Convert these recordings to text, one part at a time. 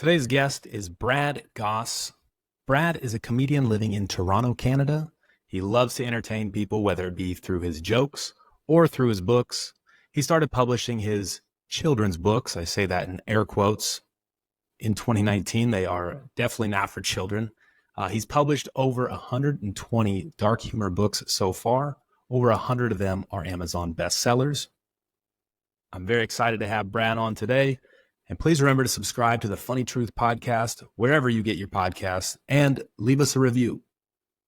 Today's guest is Brad Gosse. Brad is a comedian living in Toronto, Canada. He loves to entertain people, whether it be through his jokes or through his books. He started publishing his children's books. I say that in air quotes. In 2019, they are definitely not for children. He's published over 120 dark humor books so far. Over 100 of them are Amazon bestsellers. I'm very excited to have Brad on today. And please remember to subscribe to the Funny Truth podcast, wherever you get your podcasts, and leave us a review.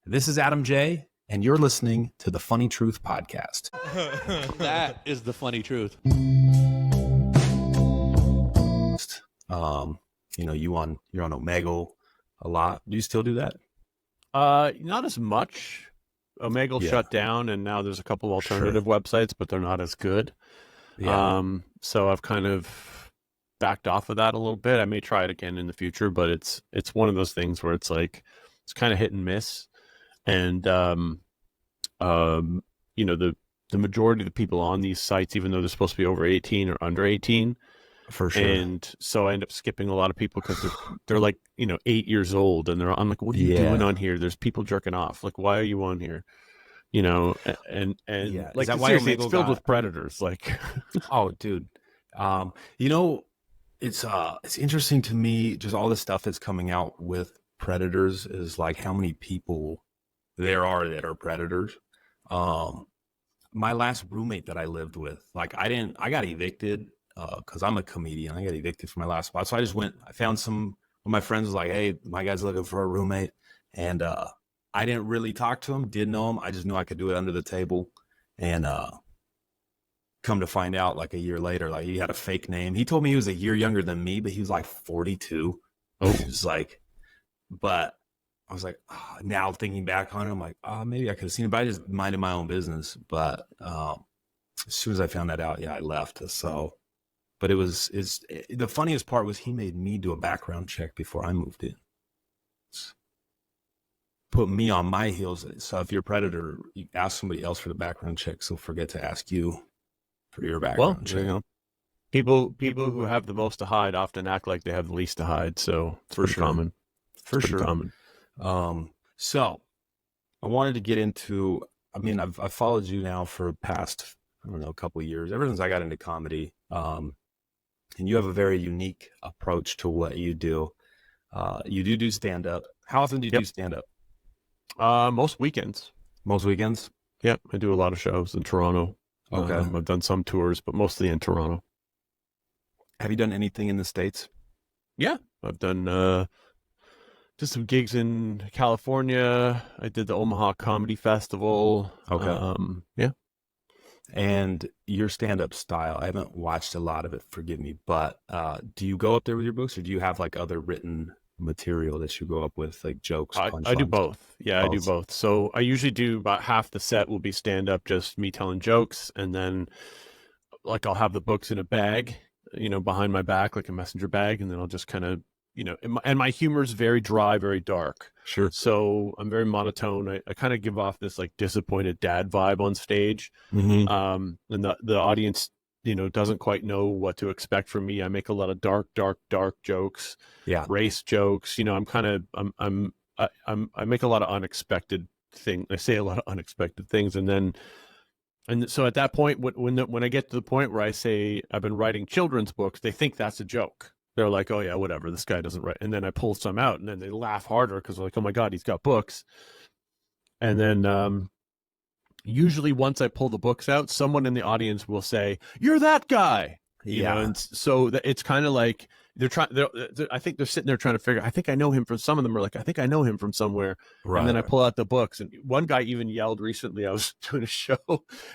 This is Adam J., and you're listening to the Funny Truth podcast. That is the funny truth. You're on Omegle a lot. Do you still do that? Not as much. Omegle shut down, and now there's a couple alternative websites, but they're not as good. Yeah. So I've kind of backed off of that a little bit. I may try it again in the future, but it's one of those things where it's like it's kind of hit and miss. And the majority of the people on these sites, even though they're supposed to be over 18 or under 18, for sure. And so I end up skipping a lot of people because they're like 8 years old, and I'm like, what are you doing on here? There's people jerking off. Like, why are you on here? And like, is that why seriously, it's filled with predators. Like, oh, dude, it's interesting to me, just all the stuff that's coming out with predators is like how many people there are that are predators. My last roommate that I lived with, like I got evicted because I'm a comedian. I got evicted from my last spot. So I found one of my friends was like, hey, my guy's looking for a roommate. And I didn't really talk to him, didn't know him. I just knew I could do it under the table. And come to find out, like a year later, like he had a fake name. He told me he was a year younger than me, but he was like 42. Oh, he was like, but I was like, now thinking back on it, I'm like, maybe I could have seen it, but I just minded my own business. But as soon as I found that out, I left. So, but the funniest part was he made me do a background check before I moved in. Put me on my heels. So if you're a predator, you ask somebody else for the background check, so forget to ask you for your background check. People who have the most to hide often act like they have the least to hide. So it's pretty common. For sure. Common. So I wanted to get into, I've followed you now for past, a couple of years, ever since I got into comedy. And you have a very unique approach to what you do. You do stand-up. How often do you do stand-up? Most weekends. Most weekends? Yep. I do a lot of shows in Toronto. Okay. I've done some tours, but mostly in Toronto. Have you done anything in the States? Yeah. I've done just some gigs in California. I did the Omaha Comedy Festival. Okay. Yeah. And your stand-up style, I haven't watched a lot of it, forgive me, but do you go up there with your books, or do you have like other written material that you go up with, like jokes? I do both. Yeah, I do both. So I usually do about half the set will be stand-up, just me telling jokes, and then like I'll have the books in a bag, behind my back, like a messenger bag, and then I'll just kind of, and my humor is very dry, very dark. Sure. So I'm very monotone. I kind of give off this like disappointed dad vibe on stage. Mm-hmm. And the audience, doesn't quite know what to expect from me. I make a lot of dark jokes. Yeah. Race jokes. I make a lot of unexpected things. I say a lot of unexpected things. And so at that point, when I get to the point where I say I've been writing children's books, they think that's a joke. They're like, oh yeah, whatever, this guy doesn't write. And then I pull some out, and then they laugh harder because they're like, oh my God, he's got books. And then usually once I pull the books out, someone in the audience will say, you're that guy. And so it's kind of like I think they're sitting there trying to figure, I think I know him from, some of them are like, I think I know him from somewhere. Right. And then I pull out the books, and one guy even yelled recently, I was doing a show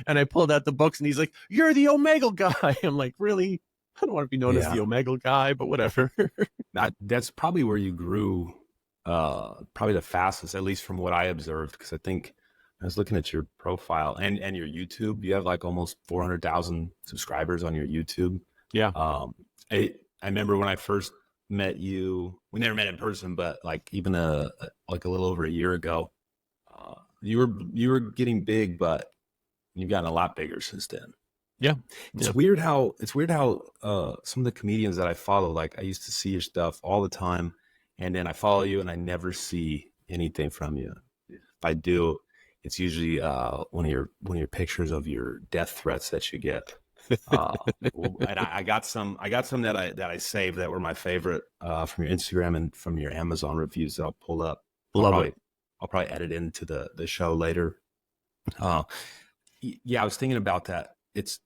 and I pulled out the books, and he's like, you're the Omegle guy. I'm like, really? I don't want to be known as the Omegle guy, but whatever. That's probably where you grew probably the fastest, at least from what I observed, because I think I was looking at your profile and your YouTube. You have like almost 400,000 subscribers on your YouTube. Yeah. I remember when I first met you, we never met in person, but like even like a little over a year ago, you were getting big, but you've gotten a lot bigger since then. Yeah. It's Yeah. weird how some of the comedians that I follow, like I used to see your stuff all the time, and then I follow you and I never see anything from you. If I do, it's usually one of your pictures of your death threats that you get. And I got some that I saved that were my favorite from your Instagram and from your Amazon reviews that I'll pull up. I'll Love it. probably I'll probably edit into the show later. Uh, yeah, I was thinking about that. It's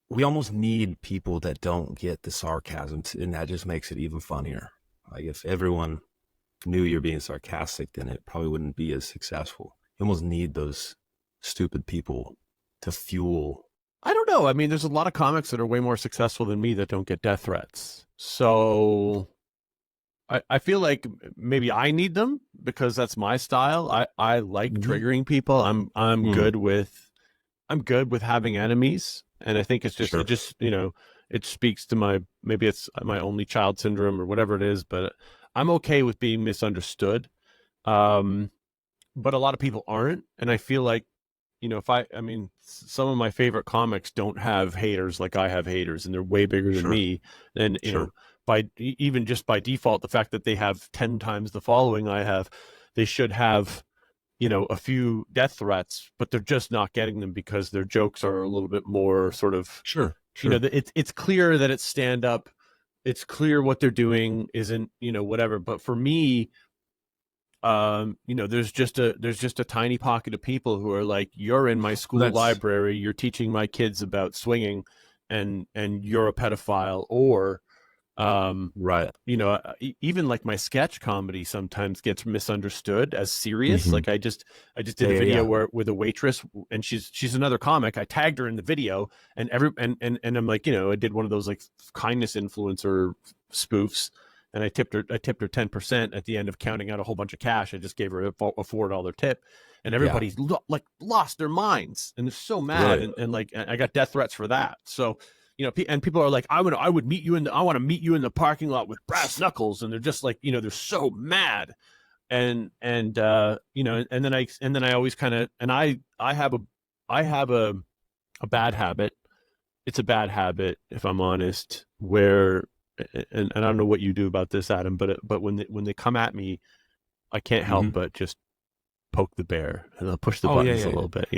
We almost need people that don't get the sarcasm, and that just makes it even funnier. Like if everyone knew you're being sarcastic, then it probably wouldn't be as successful. You almost need those stupid people to fuel. I don't know. I mean, there's a lot of comics that are way more successful than me that don't get death threats. So I feel like maybe I need them because that's my style. I like triggering people. I'm good with having enemies. And I think it's just Sure. it just, it speaks to maybe it's my only child syndrome or whatever it is, but I'm okay with being misunderstood. But a lot of people aren't. And I feel like, some of my favorite comics don't have haters like I have haters, and they're way bigger than Sure. me. And, Sure. even just by default, the fact that they have 10 times the following I have, they should have, a few death threats, but they're just not getting them because their jokes are a little bit more sort of, Sure. it's clear that it's stand up. It's clear what they're doing isn't, whatever. But for me, there's just a tiny pocket of people who are like, you're in my school library, you're teaching my kids about swinging, and you're a pedophile, or right. even like my sketch comedy sometimes gets misunderstood as serious. Like I just did a video where with a waitress, and she's another comic. I tagged her in the video, and I'm like, I did one of those like kindness influencer spoofs, and I tipped her 10% at the end of counting out a whole bunch of cash. I just gave her a $4 tip, and everybody's like lost their minds, and they're so mad, Right. and like I got death threats for that. So, and people are like, I want to meet you in the parking lot with brass knuckles, and they're just like, they're so mad, and then I always kind of, and I have a bad habit. It's a bad habit, if I'm honest, where, and I don't know what you do about this, Adam, but when they come at me, I can't help but just poke the bear, and I'll push the buttons a little bit,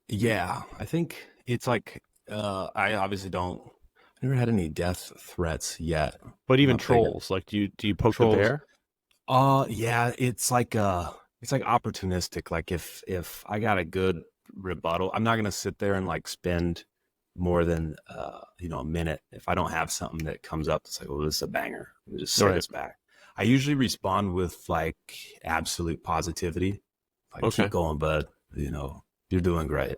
Yeah, I think it's like I obviously don't. I never had any death threats yet. But even trolls, like, do you poke the bear? Yeah, it's like opportunistic. Like if I got a good rebuttal, I'm not gonna sit there and like spend more than a minute if I don't have something that comes up that's like, well, this is a banger. Just say this back. I usually respond with like absolute positivity. Like, keep going, bud. You're doing great.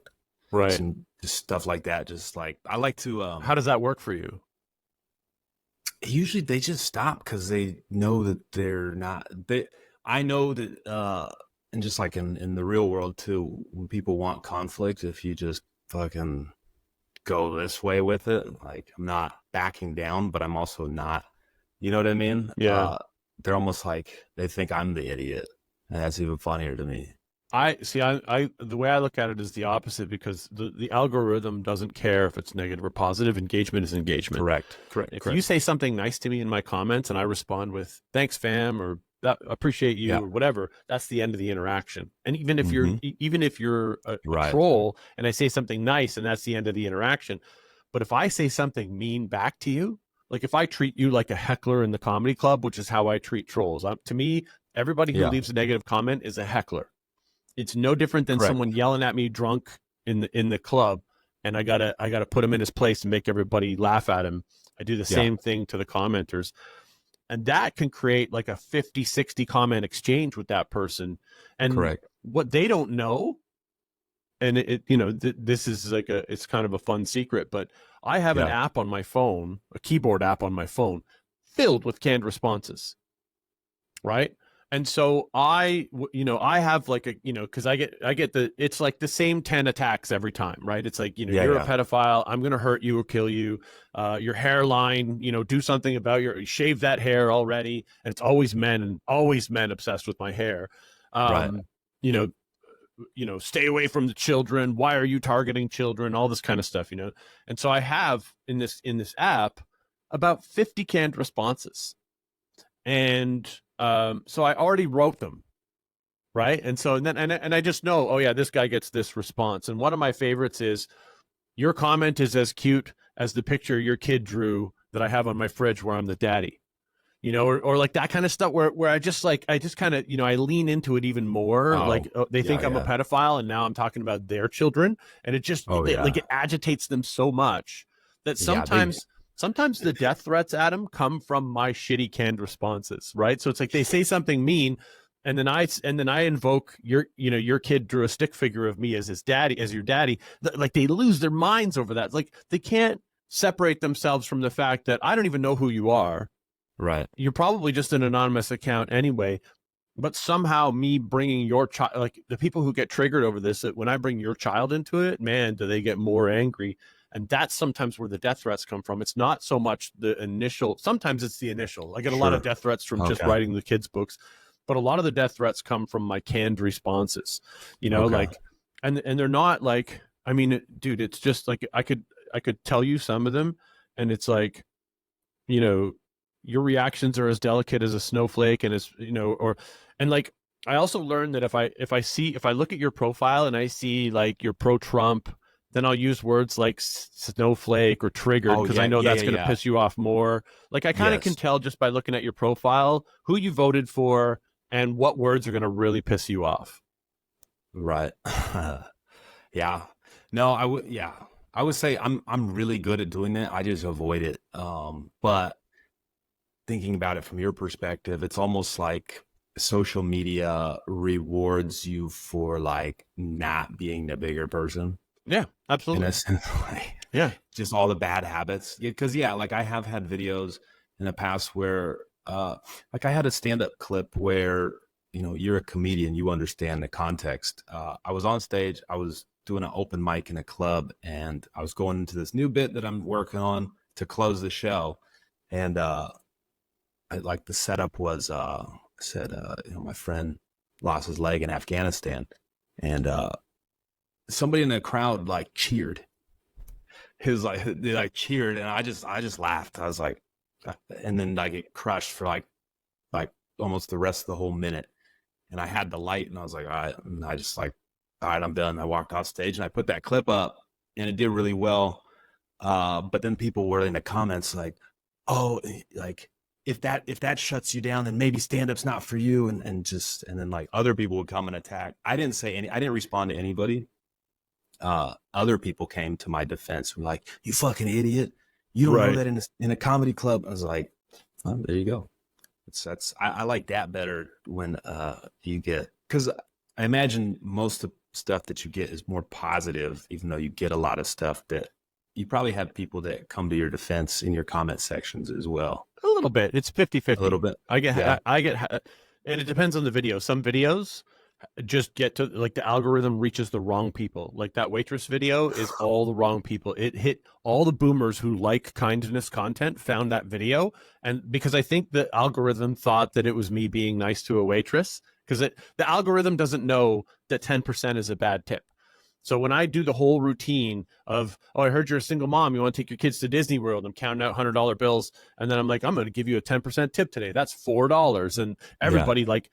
Right. Just stuff like that. Just like, I like to. How does that work for you? Usually they just stop because they know that they're not. I know that, and just like in the real world too, when people want conflict, if you just fucking go this way with it, like, I'm not backing down, but I'm also not. You know what I mean? Yeah. They're almost like they think I'm the idiot, and that's even funnier to me. I the way I look at it is the opposite, because the algorithm doesn't care if it's negative or positive. Engagement is engagement. Correct. If you say something nice to me in my comments and I respond with thanks, fam, or that appreciate you, or whatever, that's the end of the interaction. And even if you're a troll and I say something nice, and that's the end of the interaction. But if I say something mean back to you, like if I treat you like a heckler in the comedy club, which is how I treat trolls, to me, everybody who leaves a negative comment is a heckler. It's no different than someone yelling at me drunk in the club, and I gotta put him in his place and make everybody laugh at him. I do the same thing to the commenters, and that can create like a 50, 60 comment exchange with that person. And what they don't know, and this is like it's kind of a fun secret, but I have an app on my phone, a keyboard app on my phone, filled with canned responses, right? And so I have like because I get it's like the same 10 attacks every time, right? It's like, you're a pedophile. I'm going to hurt you or kill you. Your hairline, do something about shave that hair already. And it's always men obsessed with my hair. stay away from the children. Why are you targeting children? All this kind of stuff, And so I have in this app about 50 canned responses. And so I already wrote them. Right. And so and I just know, oh, yeah, this guy gets this response. And one of my favorites is, your comment is as cute as the picture your kid drew that I have on my fridge where I'm the daddy, or like that kind of stuff where I just kind of, I lean into it even more. They think I'm a pedophile, and now I'm talking about their children. And it just it agitates them so much that sometimes the death threats, Adam, come from my shitty canned responses. Right. So it's like they say something mean. And then I invoke your kid drew a stick figure of me as his daddy, as your daddy. Like, they lose their minds over that. Like, they can't separate themselves from the fact that I don't even know who you are. Right. You're probably just an anonymous account anyway. But somehow me bringing your child, like the people who get triggered over this, when I bring your child into it, man, do they get more angry. And that's sometimes where the death threats come from. It's not so much the initial. Sometimes it's the initial. I get a lot of death threats from just writing the kids' books. But a lot of the death threats come from my canned responses, like, and they're not like, I mean, dude, it's just like, I could tell you some of them, and it's like, your reactions are as delicate as a snowflake, and and like, I also learned that if I look at your profile and I see like you're pro-Trump, then I'll use words like snowflake or triggered, because I know that's going to piss you off more. Like, I kind of can tell just by looking at your profile who you voted for and what words are going to really piss you off. Right. Yeah. No, I would say I'm really good at doing that. I just avoid it. But thinking about it from your perspective, it's almost like social media rewards you for like not being the bigger person. Yeah, absolutely. In a sense, like, just all the bad habits. Because like, I have had videos in the past where, like, I had a stand-up clip where, you're a comedian, you understand the context. I was on stage, I was doing an open mic in a club, and I was going into this new bit that I'm working on to close the show. And like, the setup was, I said, my friend lost his leg in Afghanistan, and somebody in the crowd like cheered. They like cheered, and I just laughed. I was like, and then I get crushed for like almost the rest of the whole minute. And I had the light, and I was like, all right. And I just like, all right, I'm done. I walked off stage, and I put that clip up, and it did really well. But then people were in the comments like, oh, like, if that shuts you down, then maybe stand-up's not for you. And then like other people would come and attack. I didn't respond to anybody. Other people came to my defense. Were like, you fucking idiot. You don't know that in a comedy club. I was like, oh, there you go. I like that better when you get, because I imagine most of the stuff that you get is more positive, even though you get a lot of stuff that you probably have people that come to your defense in your comment sections as well. A little bit. It's 50-50. A little bit. I get, and it depends on the video. Some videos just get to, like, the algorithm reaches the wrong people. Like that waitress video is all the wrong people. It hit all the boomers who like kindness content, found that video. And because I think the algorithm thought that it was me being nice to a waitress, because the algorithm doesn't know that 10% is a bad tip. So when I do the whole routine of, oh, I heard you're a single mom, you want to take your kids to Disney World, I'm counting out $100 bills, and then I'm like, I'm going to give you a 10% tip today. That's $4. And everybody like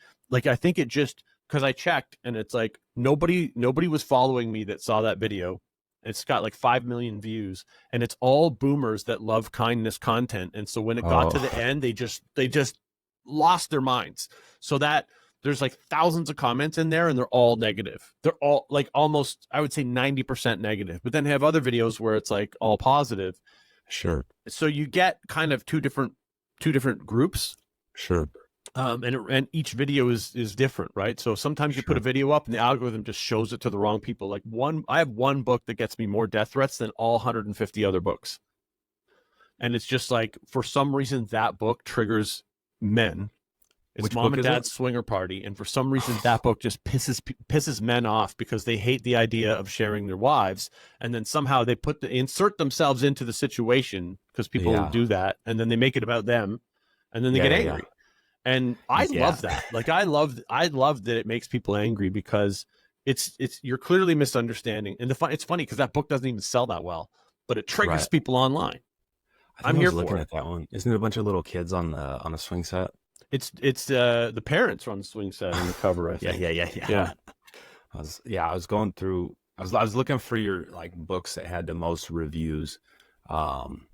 I think it just, because I checked and it's like nobody was following me that saw that video. It's got like 5 million views, and it's all boomers that love kindness content. And so when it got to the end, they just lost their minds. So that there's like thousands of comments in there, and they're all negative. They're all like almost, I would say 90% negative. But then they have other videos where it's like all positive. Sure. So you get kind of two different groups. Sure. And each video is different, right? So sometimes you put a video up and the algorithm just shows it to the wrong people. Like I have one book that gets me more death threats than all 150 other books. And it's just like, for some reason, that book triggers men. It's Which Mom book and is Dad's Swinger Party. And for some reason, that book just pisses men off because they hate the idea of sharing their wives. And then somehow they insert themselves into the situation, because people do that. And then they make it about them, and then they get angry. And I love that. Like, I love that it makes people angry, because you're clearly misunderstanding. And it's funny because that book doesn't even sell that well, but it triggers Right. people online. I I'm think I here was for looking it. at that one. Isn't it a bunch of little kids on a swing set? It's the parents on the swing set on the cover, I Yeah, think. yeah. Yeah. I was going through. I was looking for your like books that had the most reviews, um,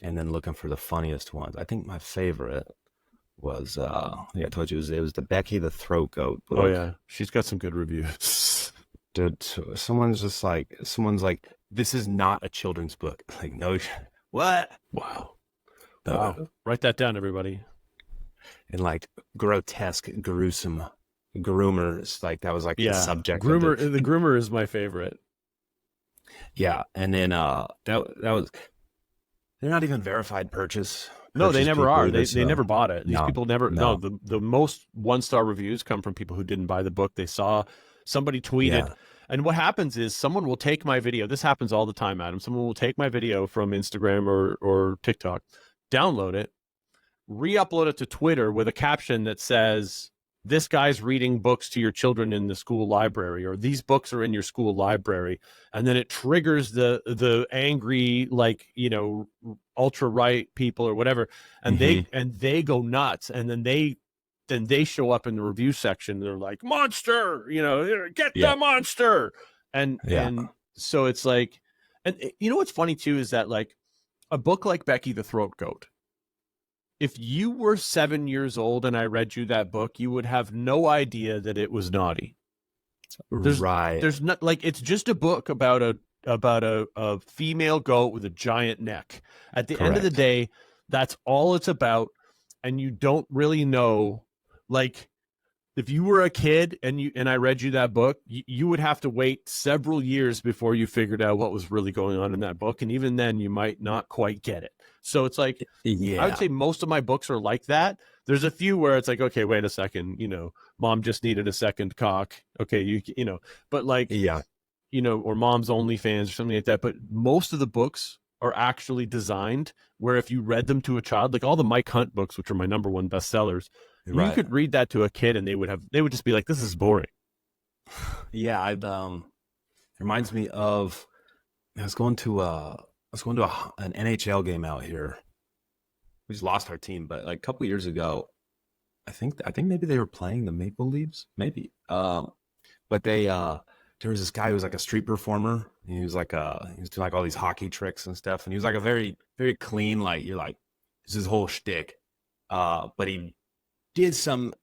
and then looking for the funniest ones. I think my favorite was I told you it was the Becky the Throat Goat Oh book. yeah, she's got some good reviews. Dude, someone's like, this is not a children's book. Like, no, what? Wow. No. Wow. Write that down, everybody. And like grotesque, gruesome groomers. Like that was like the Yeah. subject of Groomer. the The groomer is my favorite. yeah. And then that was they're not even verified No, they never people are. either, They never bought it. These no, people never. No, no. the most 1-star reviews come from people who didn't buy the book. They saw somebody tweeted, Yeah. and what happens is someone will take my video. This happens all the time, Adam. Someone will take my video from Instagram or TikTok, download it, re-upload it to Twitter with a caption that says, "This guy's reading books to your children in the school library," or "These books are in your school library," and then it triggers the angry, like, ultra right people or whatever, and they go nuts, and then they show up in the review section. They're like, "Monster, get Yeah. the monster," Yeah. and so it's like, and what's funny too is that, like, a book like Becky the Throat Goat, if you were 7 years old and I read you that book, you would have no idea that it was naughty. Right. There's not, like, it's just a book about a female goat with a giant neck. At the end of the Correct. day, that's all it's about, and you don't really know. Like, if you were a kid and I read you that book, you would have to wait several years before you figured out what was really going on in that book, and even then, you might not quite get it. So it's like, I Yeah. would say most of my books are like that. There's a few where it's like, okay, wait a second, mom just needed a second cock. Okay, but like, Yeah. or mom's OnlyFans or something like that. But most of the books are actually designed where if you read them to a child, like all the Mike Hunt books, which are my number one bestsellers, you Right. could read that to a kid and they would just be like, this is boring. Yeah. It reminds me of I was going to an NHL game out here. We just lost our team, but like a couple years ago, I think maybe they were playing the Maple Leafs, maybe. But there was this guy who was like a street performer. And he was doing like all these hockey tricks and stuff, and he was like a very very clean, like, you're like, this is his whole shtick. But he did some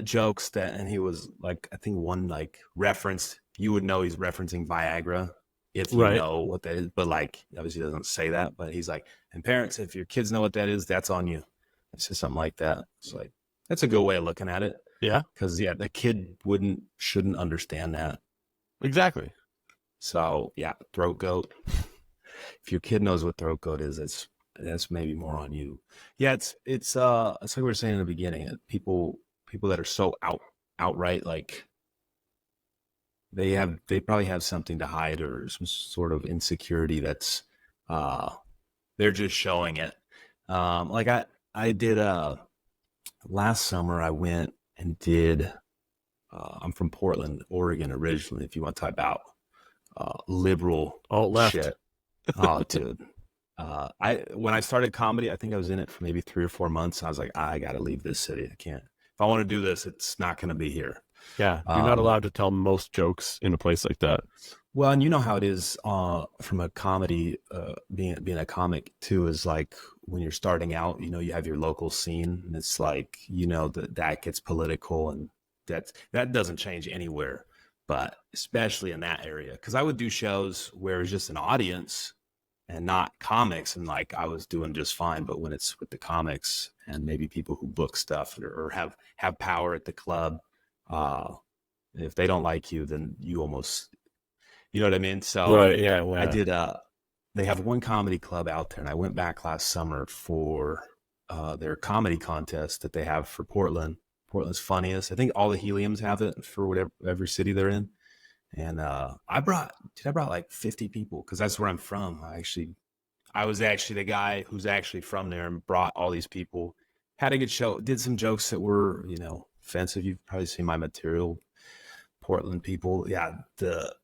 jokes and he was like, I think one like reference, you would know he's referencing Viagra if you know what that is, but like obviously doesn't say that, but he's like, and parents, if your kids know what that is, that's on you. It's just something like that. It's like, that's a good way of looking at it. Yeah, because the kid shouldn't understand that. exactly. So yeah, throat goat. If your kid knows what throat goat is, that's maybe more on you. Yeah, it's like we were saying in the beginning. People that are so outright, like, they probably have something to hide or some sort of insecurity that's they're just showing it. Like I did last summer I went and did I'm from Portland, Oregon originally, if you want to talk about liberal Alt-left shit. Oh, dude. When I started comedy, I think I was in it for maybe 3 or 4 months. I was like, I got to leave this city. I can't. If I want to do this, it's not going to be here. Yeah, you're not allowed to tell most jokes in a place like that. Well, and you know how it is from a comedy, being a comic too, is like when you're starting out, you have your local scene, and it's like, that gets political, and that doesn't change anywhere, but especially in that area. Because I would do shows where it's just an audience and not comics, and like I was doing just fine. But when it's with the comics and maybe people who book stuff or have power at the club, if they don't like you, then you almost, you know what I mean? So Right, yeah, wow. I did, they have one comedy club out there, and I went back last summer for their comedy contest that they have for Portland's Funniest. I think all the Heliums have it for every city they're in. And I brought like 50 people, because that's where I'm from. I was actually the guy who's actually from there and brought all these people. Had a good show. Did some jokes that were, offensive. You've probably seen my material. Portland people. Yeah,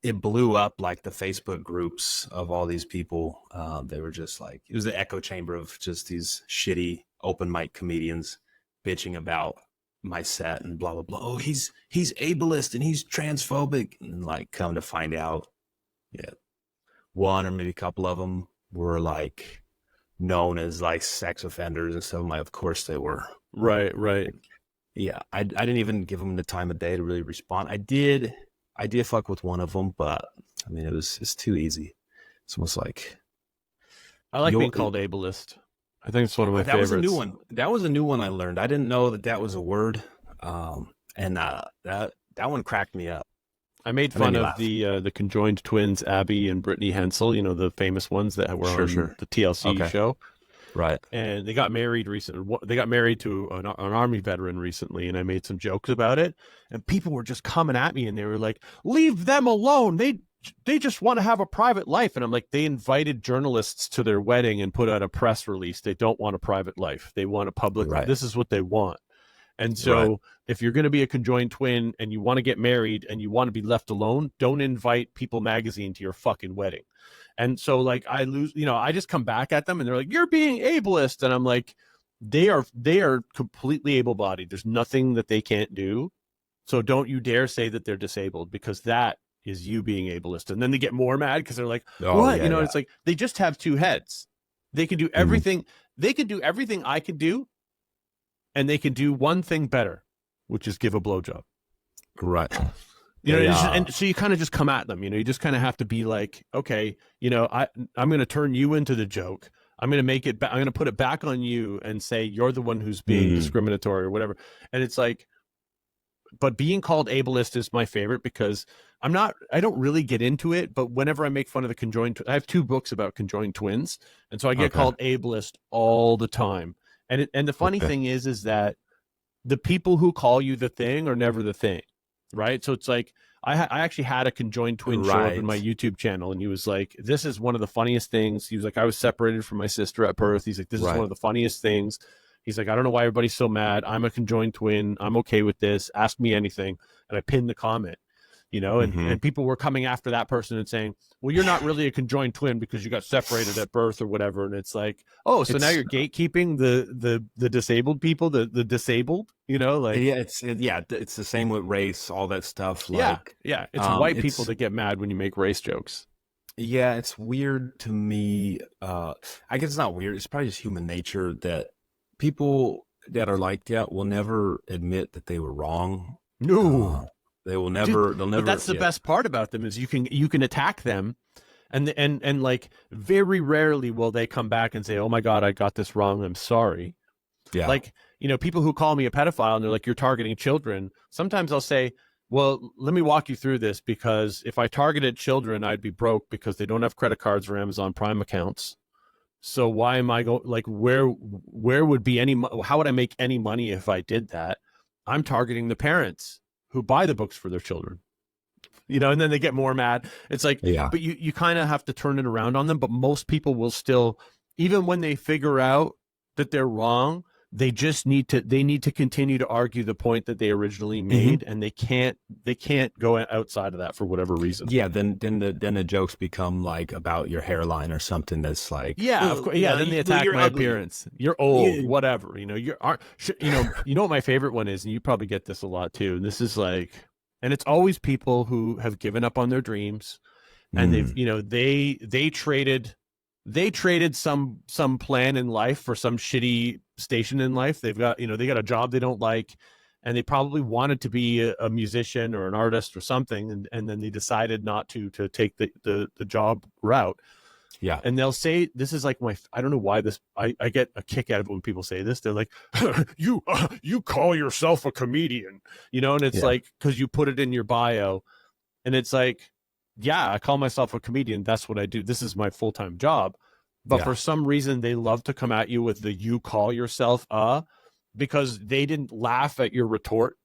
it blew up like the Facebook groups of all these people. They were just like, it was the echo chamber of just these shitty open mic comedians bitching about my set and blah blah blah. Oh, he's ableist and he's transphobic, and like come to find out, yeah, one or maybe a couple of them were like known as like sex offenders and stuff. Like, of course they were. Right. Yeah, I didn't even give them the time of day to really respond. I did fuck with one of them, but I mean, it's too easy. It's almost like I like being called ableist. I think it's one of my favorites. That was a new one. That was a new one I learned. I didn't know that was a word, and that one cracked me up. I made fun of the conjoined twins, Abby and Brittany Hensel. You know, the famous ones that were on the TLC show. Right. And they got married recently. They got married to an Army veteran recently, and I made some jokes about it. And people were just coming at me, and they were like, "Leave them alone. They just want to have a private life." And I'm like, they invited journalists to their wedding and put out a press release. They don't want a private life. They want a public. Right. This is what they want. And so if you're going to be a conjoined twin and you want to get married and you want to be left alone, don't invite People Magazine to your fucking wedding. And so like I just come back at them and they're like, "You're being ableist." And I'm like, they are completely able-bodied. There's nothing that they can't do. So don't you dare say that they're disabled, because that is you being ableist. And then they get more mad because they're like, what? Yeah, it's like, they just have two heads. They can do everything. They can do everything I could do. And they can do one thing better, which is give a blowjob. Right. And so you kind of just come at them, you just kind of have to be like, okay, I'm going to turn you into the joke. I'm going to I'm going to put it back on you and say, you're the one who's being discriminatory or whatever. And it's like, but being called ableist is my favorite because I don't really get into it, but whenever I make fun of the conjoined, I have 2 books about conjoined twins. And so I get called ableist all the time. And the funny thing is that the people who call you the thing are never the thing, right? So it's like I actually had a conjoined twin show up in my YouTube channel, and he was like, "This is one of the funniest things." He was like, "I was separated from my sister at birth." He's like, "This is one of the funniest things." He's like, "I don't know why everybody's so mad. I'm a conjoined twin. I'm okay with this. Ask me anything." And I pinned the comment. And people were coming after that person and saying, "Well, you're not really a conjoined twin because you got separated at birth or whatever." And it's like, oh, so now you're gatekeeping the disabled people, the disabled, it's the same with race, all that stuff. Like, it's white people that get mad when you make race jokes. Yeah, it's weird to me. I guess it's not weird. It's probably just human nature that people that are like that will never admit that they were wrong. No. They will never. They'll never. But that's the best part about them is you can attack them, and like very rarely will they come back and say, "Oh my God, I got this wrong. I'm sorry." Yeah. Like people who call me a pedophile and they're like, "You're targeting children." Sometimes I'll say, "Well, let me walk you through this, because if I targeted children, I'd be broke because they don't have credit cards or Amazon Prime accounts. So why am I going? Like, where would be any? How would I make any money if I did that? I'm targeting the parents who buy the books for their children," and then they get more mad. It's like, but you kind of have to turn it around on them. But most people will still, even when they figure out that they're wrong, they just need to continue to argue the point that they originally made, and they can't go outside of that for whatever reason. Yeah, then the jokes become like about your hairline or something that's like, of course, then they attack my appearance. You're old, whatever. You know what my favorite one is, and you probably get this a lot too. And this is like, and it's always people who have given up on their dreams, and they traded some plan in life for some shitty station in life. They've got, they got a job they don't like, and they probably wanted to be a musician or an artist or something. And then they decided not to take the job route. Yeah. And they'll say, this is like I don't know why I get a kick out of it when people say this. They're like, you call yourself a comedian, and it's like, cause you put it in your bio, and it's like, yeah, I call myself a comedian. That's what I do. This is my full-time job. But for some reason, they love to come at you with the "you call yourself because they didn't laugh at your retort,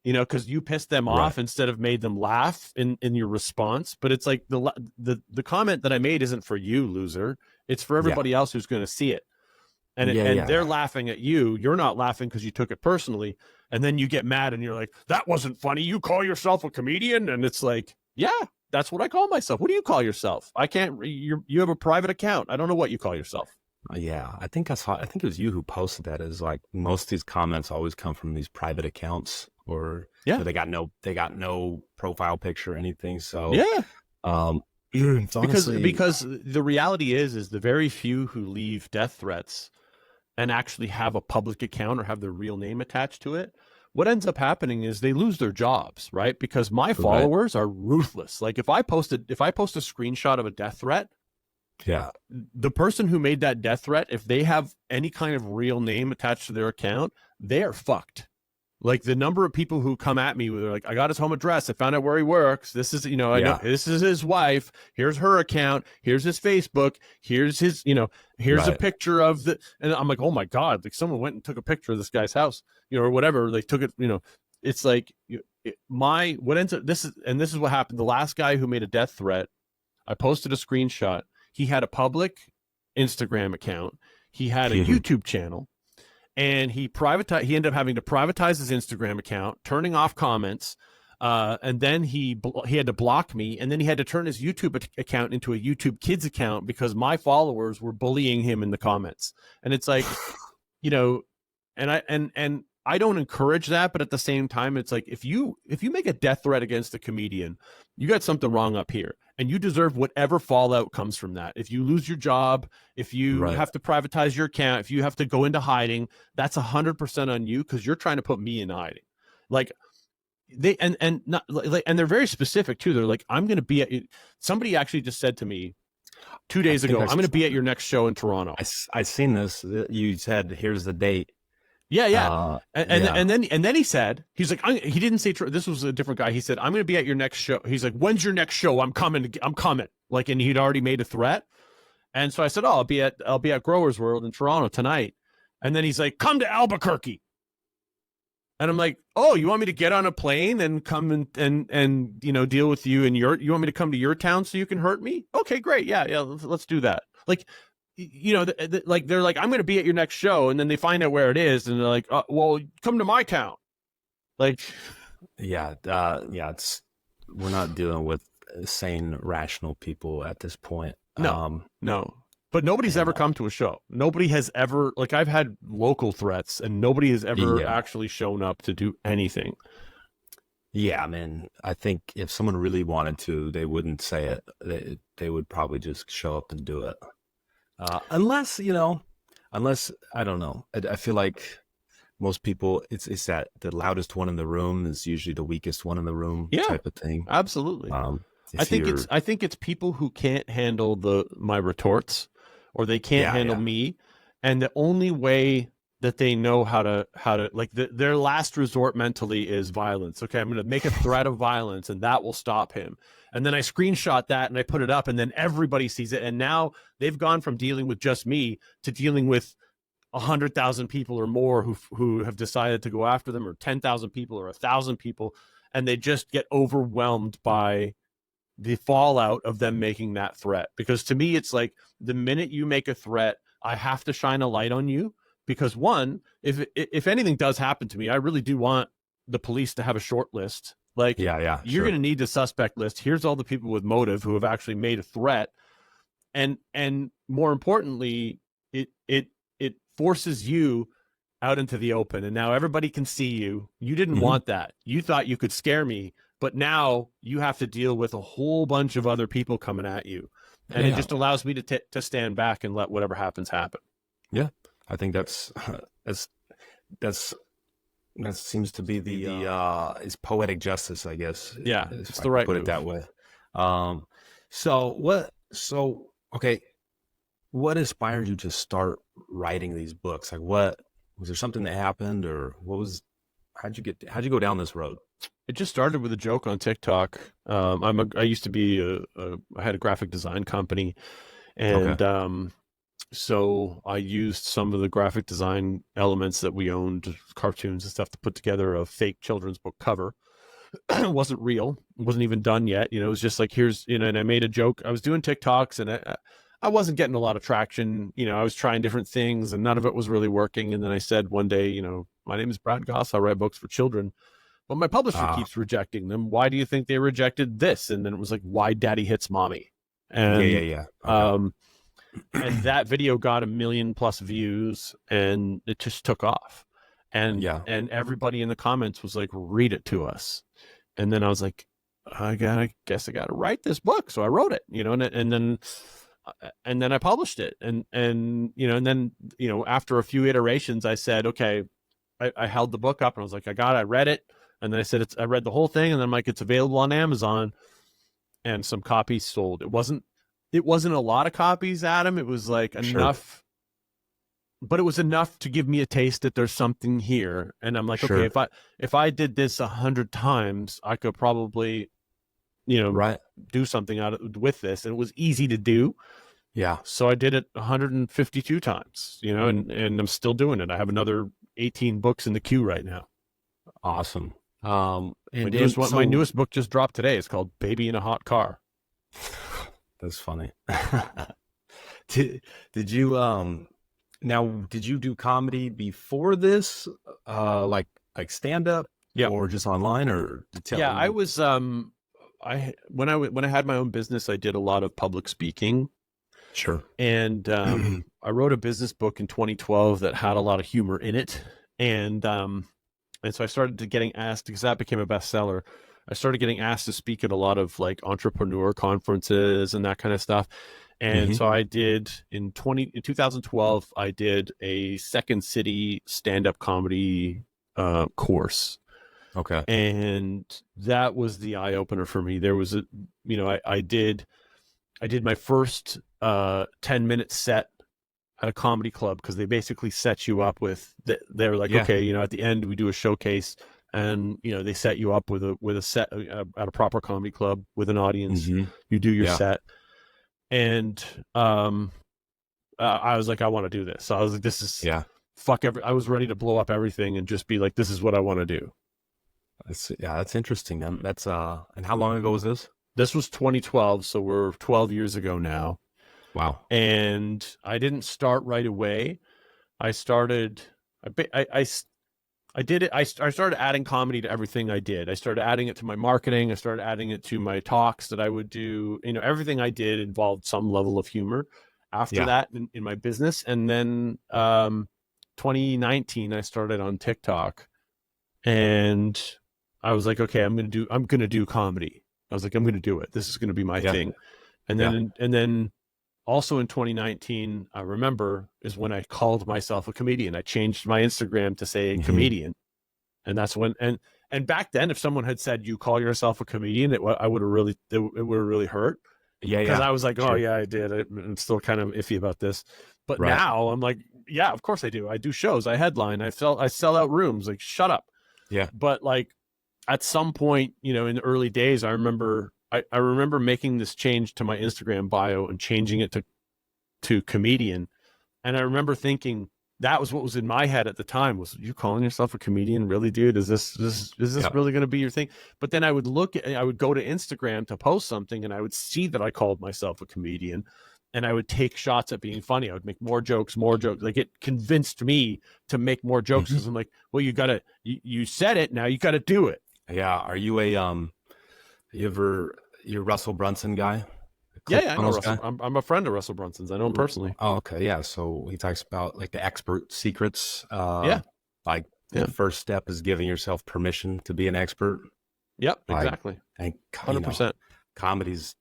because you pissed them off instead of made them laugh in your response. But it's like the comment that I made isn't for you, loser. It's for everybody else who's going to see it. and they're Yeah. laughing at you. You're not laughing because you took it personally. And then you get mad and you're like, that wasn't funny. You call yourself a comedian? And it's like, yeah, that's what I call myself. What do you call yourself? I can't, you have a private account. I don't know what you call yourself. Yeah, I think I think it was you who posted that. Is like most of these comments always come from these private accounts, or Yeah. they got no profile picture or anything. So Yeah. it's honestly, Because the reality is the very few who leave death threats and actually have a public account or have their real name attached to it, what ends up happening is they lose their jobs, right? Because my followers are ruthless. Like if I post a screenshot of a death threat, yeah, the person who made that death threat, if they have any kind of real name attached to their account, they are fucked. Like the number of people who come at me with like, I got his home address, I found out where he works. This is, I know this is his wife. Here's her account. Here's his Facebook. Here's his, here's a picture of and I'm like, oh my God, like someone went and took a picture of this guy's house, or whatever. They took it, it's like what ends up, this is what happened. The last guy who made a death threat, I posted a screenshot. He had a public Instagram account. He had a YouTube channel. And he ended up having to privatize his Instagram account, turning off comments, and then he had to block me, and then he had to turn his YouTube account into a YouTube Kids account because my followers were bullying him in the comments. And it's like, and I don't encourage that, but at the same time, it's like if you make a death threat against a comedian, you got something wrong up here, and you deserve whatever fallout comes from that. If you lose your job, if you have to privatize your account, if you have to go into hiding, that's 100% on you because you're trying to put me in hiding. Like they and they're very specific too. They're like, I'm going to be at. Somebody actually just said to me 2 days ago, I'm going to be at your next show in Toronto. I seen this. You said, here's the date. Yeah. And then he said, he's like, he didn't say, this was a different guy. He said, I'm going to be at your next show. He's like, when's your next show? I'm coming. Like, and he'd already made a threat. And so I said, I'll be at Growers World in Toronto tonight. And then he's like, come to Albuquerque. And I'm like, oh, you want me to get on a plane and come and deal with you and you want me to come to your town so you can hurt me? Okay, great. Yeah. Let's do that. Like, like they're like, I'm going to be at your next show, and then they find out where it is, and they're like, well, come to my town. Like, yeah, we're not dealing with sane, rational people at this point. No. But nobody's ever come to a show. Nobody has ever, like, I've had local threats, and nobody has ever actually shown up to do anything. Yeah, man. I think if someone really wanted to, they wouldn't say it. They would probably just show up and do it. Unless I don't know. I feel like most people, it's that the loudest one in the room is usually the weakest one in the room type of thing. Absolutely. I think it's people who can't handle my retorts, or they can't handle me, and the only way that they know how to like their last resort mentally is violence. Okay, I'm going to make a threat of violence, and that will stop him. And then I screenshot that and I put it up, and then everybody sees it. And now they've gone from dealing with just me to dealing with 100,000 people or more who have decided to go after them, or 10,000 people or 1,000 people, and they just get overwhelmed by the fallout of them making that threat. Because to me, it's like the minute you make a threat, I have to shine a light on you. Because one, if anything does happen to me, I really do want the police to have a short list. Like, you're going to need the suspect list. Here's all the people with motive who have actually made a threat. And more importantly, it forces you out into the open. And now everybody can see you. You didn't want that. You thought you could scare me, but now you have to deal with a whole bunch of other people coming at you. And it just allows me to stand back and let whatever happens happen. Yeah. I think that seems to be the is poetic justice, I guess. Yeah, it's the right put it that way. What inspired you to start writing these books? Like, what was there something that happened, or how'd you go down this road? It just started with a joke on TikTok. I used to be I had a graphic design company, and so I used some of the graphic design elements that we owned, cartoons and stuff, to put together a fake children's book cover. It wasn't real. It wasn't even done yet. It was just like, here's, and I made a joke. I was doing TikToks, and I wasn't getting a lot of traction. You know, I was trying different things and none of it was really working. And then I said one day, you know, my name is Brad Gosse. I write books for children, but my publisher keeps rejecting them. Why do you think they rejected this? And then it was like, why Daddy Hits Mommy. And Yeah. Okay. and that video got 1 million+ views and it just took off. And and everybody in the comments was like, read it to us. And then I was like, I guess I gotta write this book. So I wrote it, you know, and then I published it. And you know, and then, you know, after a few iterations, I said, okay, I held the book up and I was like, I read it. And then I said, I read the whole thing. And then I'm like, it's available on Amazon. And some copies sold. It wasn't a lot of copies, Adam. It was like enough, but it was enough to give me a taste that there's something here. And I'm like, okay, if I did this 100 times, I could probably, you know, do something with this. And it was easy to do. Yeah. So I did it 152 times, you know, and I'm still doing it. I have another 18 books in the queue right now. Awesome. My newest book just dropped today. It's called Baby in a Hot Car. That's funny. Did you now did you do comedy before this? Like stand up? Yeah. Or just online or I was when I had my own business, I did a lot of public speaking. Sure. And I wrote a business book in 2012 that had a lot of humor in it. And so I started getting asked, because that became a bestseller. I started getting asked to speak at a lot of like entrepreneur conferences and that kind of stuff. And so I did in 2012, I did a Second City stand-up comedy course. Okay. And that was the eye opener for me. There was I did my first 10-minute set at a comedy club, because they basically set you up with they're like, okay, you know, at the end we do a showcase, and you know, they set you up with a set at a proper comedy club with an audience. You do your set, and I was like, I want to do this. So I was like, this is I was ready to blow up everything and just be like, this is what I want to do. That's interesting. Then that's and how long ago was this? This was 2012, so we're 12 years ago now. Wow. And I didn't start right away. I started adding comedy to everything I did. I started adding it to my marketing. I started adding it to my talks that I would do. You know, everything I did involved some level of humor after that in my business. And then 2019, I started on TikTok, and I was like, okay, I'm going to do comedy. I was like, I'm going to do it. This is going to be my thing. And then also in 2019, I remember, is when I called myself a comedian. I changed my Instagram to say comedian. And that's when, and back then, if someone had said, you call yourself a comedian, it would have really hurt. Because I was like, oh yeah, I did. I'm still kind of iffy about this. But now I'm like, yeah, of course I do. I do shows. I headline. I sell out rooms. Like, shut up. Yeah. But like, at some point, you know, in the early days, I remember making this change to my Instagram bio and changing it to comedian. And I remember thinking, that was what was in my head at the time, was, you calling yourself a comedian? Really, dude? Is this really going to be your thing? But then I would go to Instagram to post something, and I would see that I called myself a comedian, and I would take shots at being funny. I would make more jokes. Like, it convinced me to make more jokes, because I'm like, well, you said it, now you got to do it. Yeah. Are you you're Russell Brunson guy? Yeah, I know Russell. I'm a friend of Russell Brunson's. I know him personally. Oh, okay. Yeah. So he talks about like the expert secrets. Like the first step is giving yourself permission to be an expert. Yep, exactly. And 100%. Comedy's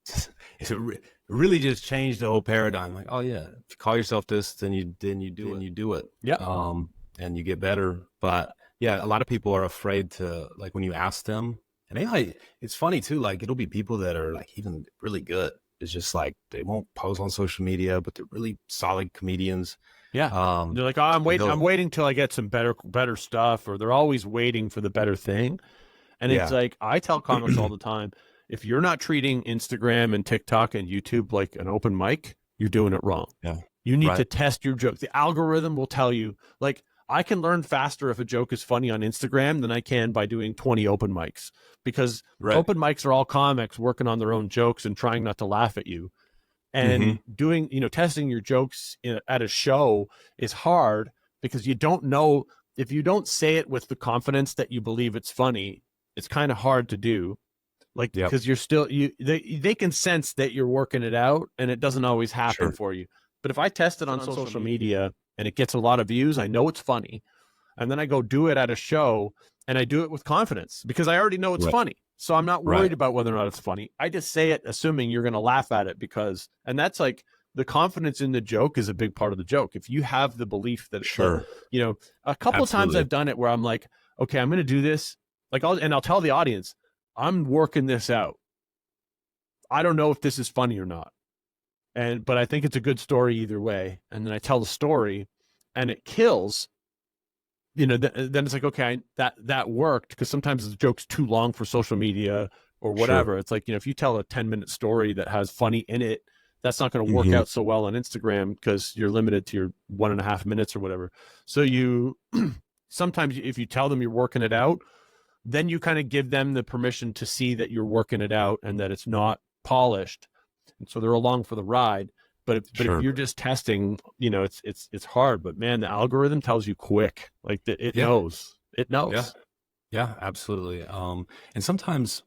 really just changed the whole paradigm. Like, oh yeah, if you call yourself this, then you do it. Yeah. And you get better. But yeah, a lot of people are afraid to, like, when you ask them, and it's funny too, like, it'll be people that are like even really good. It's just like, they won't post on social media, but they're really solid comedians. Yeah. They're like, oh, I'm waiting till I get some better stuff, or they're always waiting for the better thing. And it's like, I tell comics all the time, if you're not treating Instagram and TikTok and YouTube like an open mic, you're doing it wrong. Yeah. You need to test your joke. The algorithm will tell you, like, I can learn faster if a joke is funny on Instagram than I can by doing 20 open mics, because open mics are all comics working on their own jokes and trying not to laugh at you. And doing, testing your jokes at a show is hard because you don't know, if you don't say it with the confidence that you believe it's funny, it's kind of hard to do. Like, Yep. because you're still, they can sense that you're working it out, and it doesn't always happen for you. But if I test it on social media and it gets a lot of views, I know it's funny. And then I go do it at a show, and I do it with confidence because I already know it's funny. So I'm not worried about whether or not it's funny. I just say it assuming you're going to laugh at it and that's like, the confidence in the joke is a big part of the joke. If you have the belief that, a couple of times I've done it where I'm like, okay, I'm going to do this. Like, I'll tell the audience, I'm working this out. I don't know if this is funny or not. But I think it's a good story either way. And then I tell the story and it kills, then it's like, okay, that worked. Because sometimes the joke's too long for social media or whatever. It's like, if you tell a 10-minute story that has funny in it, that's not going to work out so well on Instagram because you're limited to your 1.5 minutes or whatever. So sometimes if you tell them you're working it out, then you kind of give them the permission to see that you're working it out and that it's not polished. And so they're along for the ride. But if you're just testing, it's hard. But man, the algorithm tells you quick. Like it knows. It knows. Yeah, absolutely. And sometimes,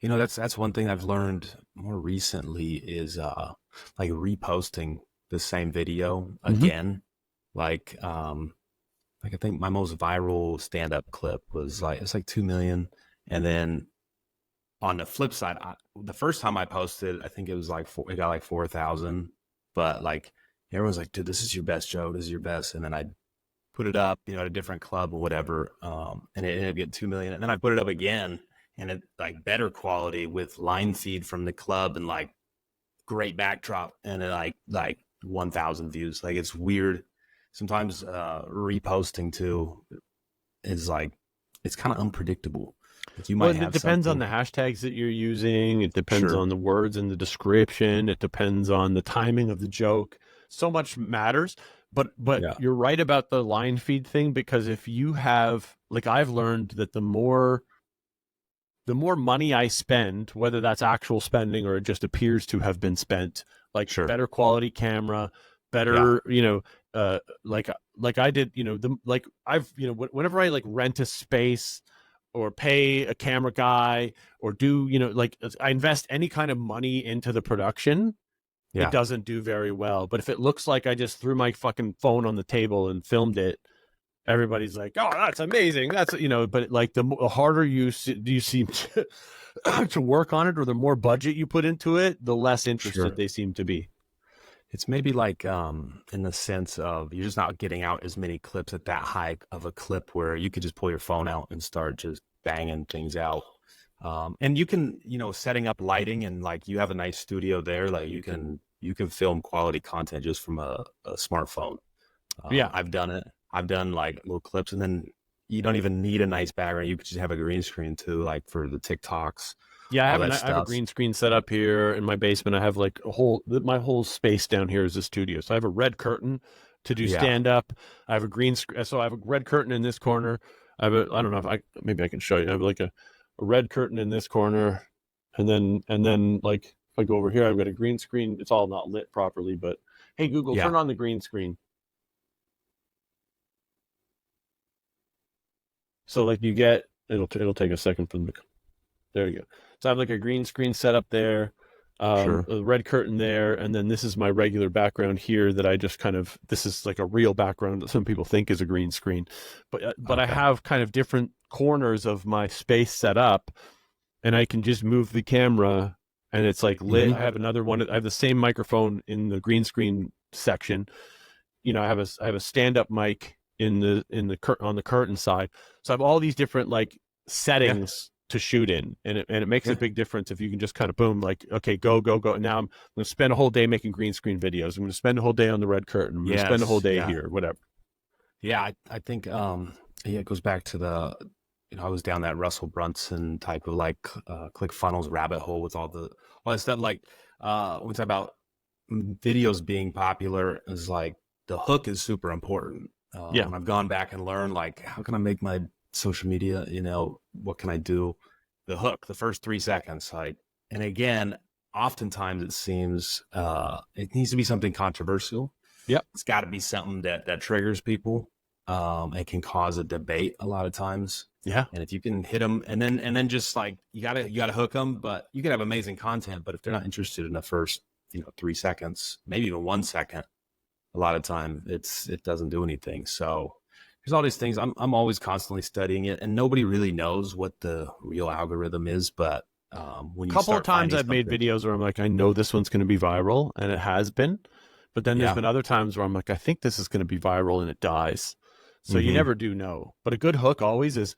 that's one thing I've learned more recently is like reposting the same video again. Like I think my most viral stand-up clip was it's like 2 million. And then on the flip side, the first time I posted, I think it was it got like 4,000, but like everyone's like, dude, this is your best joke. This is your best. And then I put it up, at a different club or whatever. And it ended up getting 2 million. And then I put it up again and it like better quality with line feed from the club and like great backdrop and it like 1,000 views. Like it's weird. Sometimes reposting too is like, it's kind of unpredictable. Like it depends on the hashtags that you're using. It depends on the words in the description. It depends on the timing of the joke. So much matters. But you're right about the line feed thing, because if you have, like, I've learned that the more money I spend, whether that's actual spending or it just appears to have been spent, like better quality camera, better, like I did, whenever I like rent a space or pay a camera guy or do, I invest any kind of money into the production, it doesn't do very well. But if it looks like I just threw my fucking phone on the table and filmed it, everybody's like, oh, that's amazing. That's, but like the harder you seem to work on it, or the more budget you put into it, the less interested they seem to be. It's maybe like in the sense of you're just not getting out as many clips at that high of a clip where you could just pull your phone out and start just banging things out. And you can, setting up lighting and like you have a nice studio there, like you can film quality content just from a smartphone. I've done it. I've done like little clips, and then you don't even need a nice background. You could just have a green screen too, like for the TikToks. Yeah, I have a green screen set up here in my basement. I have like my whole space down here is a studio. So I have a red curtain to do stand up. I have a green screen. So I have a red curtain in this corner. I don't know if maybe I can show you. I have like a red curtain in this corner. And then like if I go over here, I've got a green screen. It's all not lit properly, but hey, Google, turn on the green screen. So like it'll take a second for them to come. There you go. So I have like a green screen set up there, a red curtain there, and then this is my regular background here that I just this is like a real background that some people think is a green screen. But I have kind of different corners of my space set up, and I can just move the camera and it's like lit. I have another one. I have the same microphone in the green screen section. I have a stand-up mic on the curtain side. So I have all these different like settings to shoot in, and it makes a big difference if you can just kind of boom, like, okay, go. And now I'm going to spend a whole day making green screen videos. I'm going to spend a whole day on the red curtain. I'm going to spend a whole day here, whatever. Yeah, I think it goes back to the, I was down that Russell Brunson type of like ClickFunnels rabbit hole with all that stuff. Like when we talk about videos being popular, is like the hook is super important. And I've gone back and learned like, how can I make my social media, what can I do? The hook, the first 3 seconds, like, and again, oftentimes it seems it needs to be something controversial. Yep. It's got to be something that triggers people. It can cause a debate a lot of times. Yeah. And if you can hit them and then just like you gotta hook them, but you can have amazing content, but if they're not interested in the first 3 seconds, maybe even 1 second, a lot of time it doesn't do anything. So there's all these things. I'm always constantly studying it, and nobody really knows what the real algorithm is. But when you couple of start times finding I've made something- videos where I'm like, I know this one's going to be viral, and it has been. But then there's been other times where I'm like, I think this is going to be viral, and it dies. So you never do know. But a good hook always is,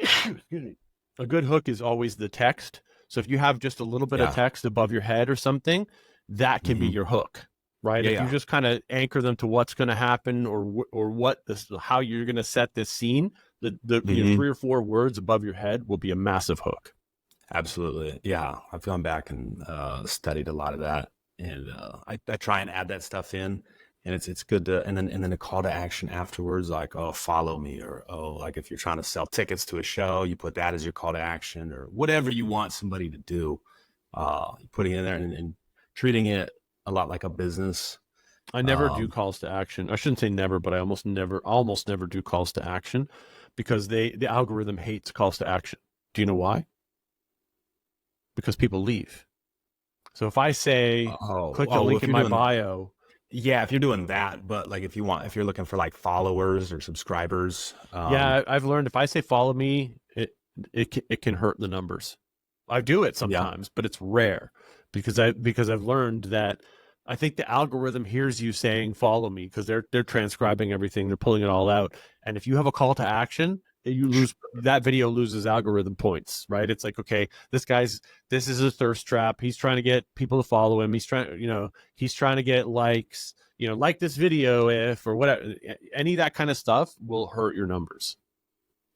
excuse me, a good hook is always the text. So if you have just a little bit of text above your head or something, that can be your hook, right? If you just kind of anchor them to what's going to happen or what this, how you're going to set this scene, the 3 or 4 words above your head will be a massive hook. Absolutely. Yeah. I've gone back and studied a lot of that. And I try and add that stuff in, and it's good to, and then a call to action afterwards, like, oh, follow me, or, oh, like if you're trying to sell tickets to a show, you put that as your call to action, or whatever you want somebody to do, putting it in there and treating it a lot like a business. I never do calls to action. I shouldn't say never, but I almost never do calls to action, because the algorithm hates calls to action. Do you know why? Because people leave. So if I say, click the link in my bio. Yeah, if you're doing that, but like if you're looking for like followers or subscribers. Yeah, I've learned if I say follow me, it can hurt the numbers. I do it sometimes, but it's rare because I've learned that I think the algorithm hears you saying follow me because they're transcribing everything, they're pulling it all out. And if you have a call to action, that video loses algorithm points, right? It's like, okay, this is a thirst trap. He's trying to get people to follow him. He's trying to get likes, like this video if, or whatever. Any of that kind of stuff will hurt your numbers.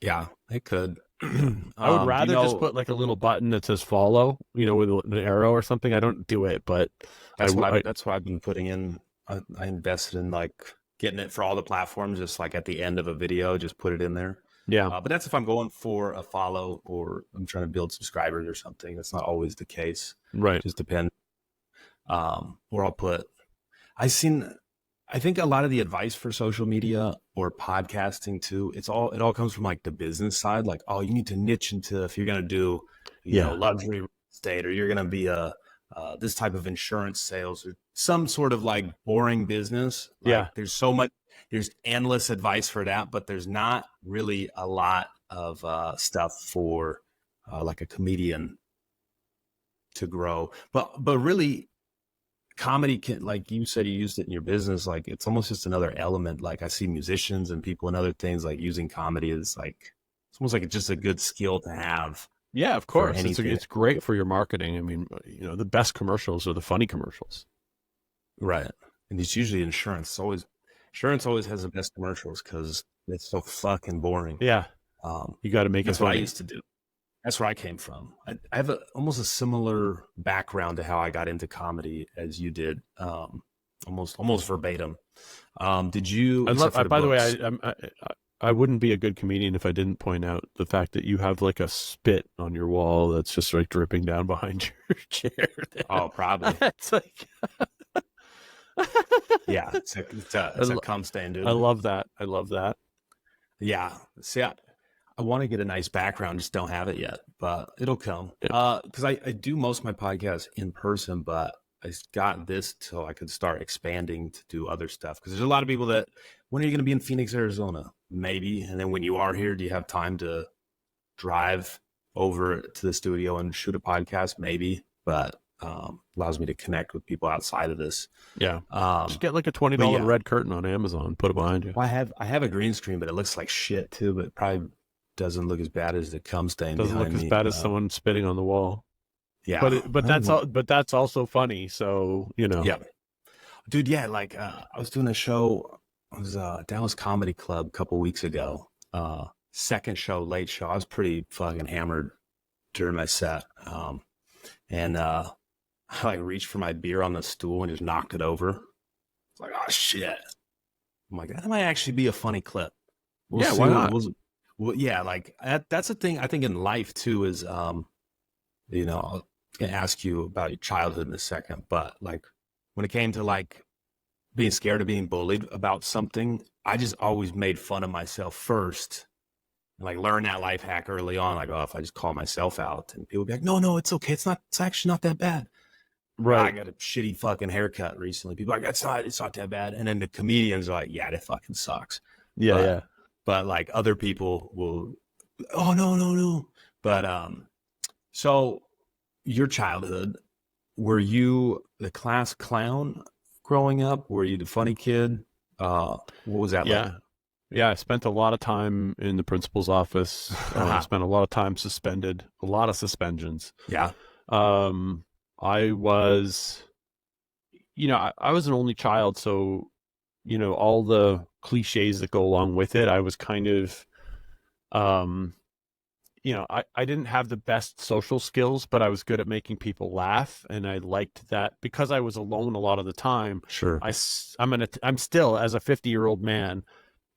Yeah, it could. I would rather just put like a little button that says follow, with an arrow or something. I don't do it, but that's what I've been putting in. I invested in like getting it for all the platforms, just like at the end of a video, just put it in there. Yeah. But that's if I'm going for a follow or I'm trying to build subscribers or something. That's not always the case. Right. It just depends. Or I think a lot of the advice for social media or podcasting too, it all comes from like the business side. Like, oh, you need to niche into, if you're going to do, luxury real estate, or you're going to be this type of insurance sales or some sort of like boring business. Like, there's endless advice for that, but there's not really a lot of stuff for like a comedian to grow. But really, comedy can, like you said, you used it in your business. Like it's almost just another element. Like I see musicians and people and other things like using comedy is like, it's almost like it's just a good skill to have. Yeah, of course. It's great for your marketing. I mean, the best commercials are the funny commercials. Right. And it's usually insurance. Insurance always has the best commercials because it's so fucking boring. Yeah. You got to make it funny. That's what I used to do. That's where I came from. I have almost a similar background to how I got into comedy as you did, almost verbatim. Did you? By the way, I wouldn't be a good comedian if I didn't point out the fact that you have like a spit on your wall that's just like dripping down behind your chair. Oh, probably. It's like, yeah, it's a cum stain, dude. I love that. Yeah. See, I want to get a nice background, just don't have it yet, but it'll come. Because I do most of my podcasts in person, but I got this till I could start expanding to do other stuff. Because there's a lot of people that, when are you going to be in Phoenix, Arizona? Maybe. And then when you are here, do you have time to drive over to the studio and shoot a podcast? Maybe. But allows me to connect with people outside of this. Yeah. Just get like a $20 red curtain on Amazon, put it behind you. Well, I have a green screen, but it looks like shit too, but it probably doesn't look as bad as the cum stain. Doesn't look as bad as someone spitting on the wall. Yeah. But that's also funny. So, Yeah. Dude, yeah, like I was doing a show, it was Dallas Comedy Club a couple weeks ago. Second show, late show. I was pretty fucking hammered during my set. And I like reached for my beer on the stool and just knocked it over. It's like, oh shit. I'm like, that might actually be a funny clip. Why not? Well, yeah, like that's the thing I think in life too is, gonna ask you about your childhood in a second, but like when it came to like being scared of being bullied about something, I just always made fun of myself first. Like learn that life hack early on. Like, oh, if I just call myself out, and people would be like, no, it's okay. It's actually not that bad. I got a shitty fucking haircut recently. People are like, it's not that bad. And then the comedians are like, yeah, that fucking sucks. But like other people will, oh no. But so your childhood, were you the class clown growing up? Were you the funny kid? What was that like? Yeah, I spent a lot of time in the principal's office. I spent a lot of time suspended, a lot of suspensions. Yeah. I was, I was an only child, so, all the cliches that go along with it, I was kind of, I didn't have the best social skills, but I was good at making people laugh, and I liked that because I was alone a lot of the time. Sure. I'm still, as a 50-year-old man,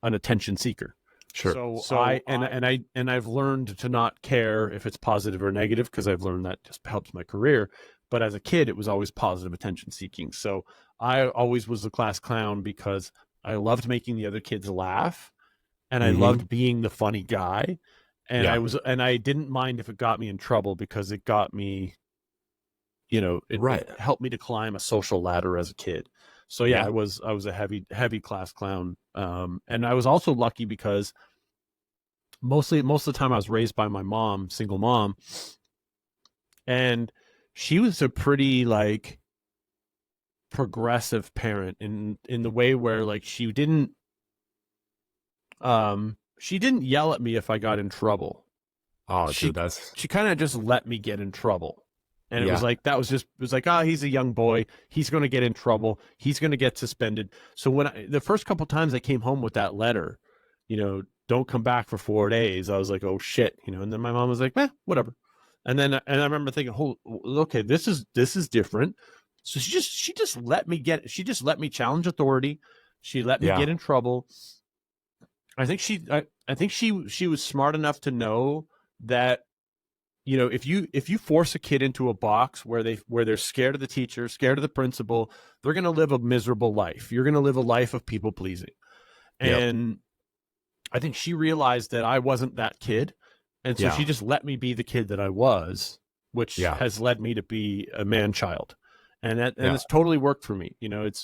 an attention seeker. Sure. So I've learned to not care if it's positive or negative, because I've learned that just helps my career. But as a kid, it was always positive attention seeking. So I always was the class clown because I loved making the other kids laugh, and I loved being the funny guy. And I didn't mind if it got me in trouble, because it got me, it helped me to climb a social ladder as a kid. So I was a heavy class clown. And I was also lucky because most of the time I was raised by my mom, single mom, and she was a pretty like progressive parent in the way where like she didn't yell at me if I got in trouble. Oh, she kind of just let me get in trouble. And it was like, it was like, he's a young boy. He's going to get in trouble. He's going to get suspended. So the first couple times I came home with that letter, don't come back for 4 days, I was like, oh shit, and then my mom was like, whatever. And I remember thinking, okay, this is different. So she just let me challenge authority. She let me get in trouble. I think she was smart enough to know that, if you force a kid into a box where they're scared of the teacher, scared of the principal, they're going to live a miserable life. You're going to live a life of people pleasing. And I think she realized that I wasn't that kid. And so she just let me be the kid that I was, which has led me to be a man child. And it's totally worked for me.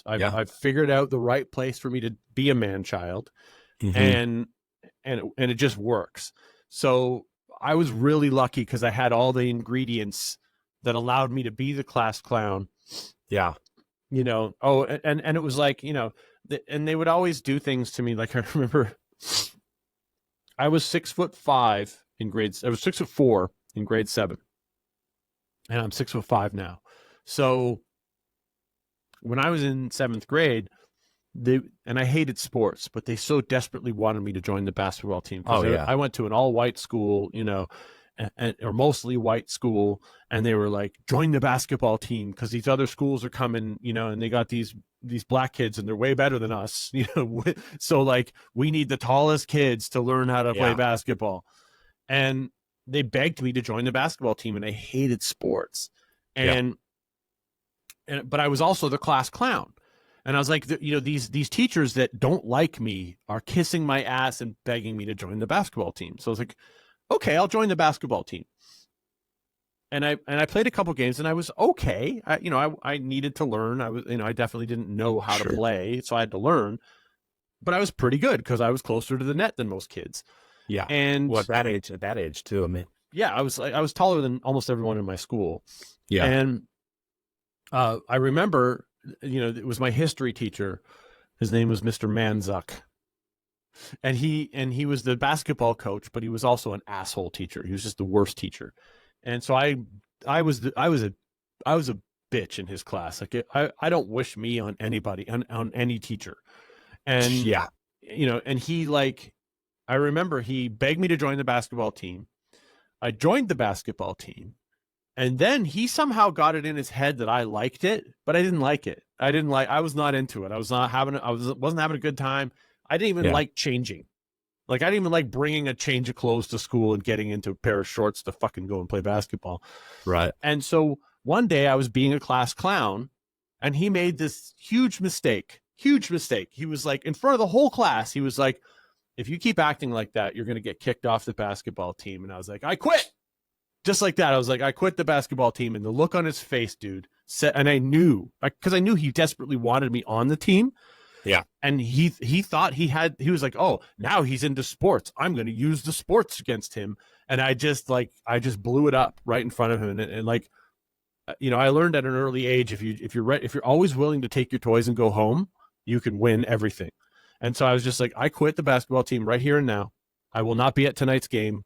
I've figured out the right place for me to be a man child, and it just works. So I was really lucky because I had all the ingredients that allowed me to be the class clown. Yeah. And it was like, and they would always do things to me. Like I remember I was 6'5" in grades. I was 6'4" in grade 7, and I'm 6'5" now. So when I was in 7th grade, and I hated sports, but they so desperately wanted me to join the basketball team. I went to an all-white school, or mostly white school, and they were like, join the basketball team because these other schools are coming, and they got these black kids and they're way better than us, so like we need the tallest kids to learn how to play basketball. And they begged me to join the basketball team, and I hated sports. But I was also the class clown. And I was like, these teachers that don't like me are kissing my ass and begging me to join the basketball team. So I was like, okay, I'll join the basketball team. And I played a couple games, and I was okay. I needed to learn. I definitely didn't know how to play, so I had to learn. But I was pretty good because I was closer to the net than most kids. Yeah. And at that age too, I mean. Yeah, I was taller than almost everyone in my school. Yeah. And I remember, it was my history teacher. His name was Mr. Manzuck. And he was the basketball coach, but he was also an asshole teacher. He was just the worst teacher. And so I was a bitch in his class. Like I don't wish me on anybody, on any teacher. And and he I remember he begged me to join the basketball team. I joined the basketball team. And then he somehow got it in his head that I liked it, but I didn't like it. I was not into it. I wasn't having a good time. I didn't even like changing. Like, I didn't even like bringing a change of clothes to school and getting into a pair of shorts to fucking go and play basketball. Right. And so one day I was being a class clown, and he made this huge mistake. Huge mistake. He was like, in front of the whole class, he was like, if you keep acting like that, you're going to get kicked off the basketball team. And I was like, I quit. Just like that. I was like, I quit the basketball team. And the look on his face, dude, and I knew, because I knew he desperately wanted me on the team. Yeah. And he thought he was like, oh, now he's into sports. I'm going to use the sports against him. And I just blew it up right in front of him. And like, you know, I learned at an early age, if you're always willing to take your toys and go home, you can win everything. And so I was just like, I quit the basketball team right here and now. I will not be at tonight's game.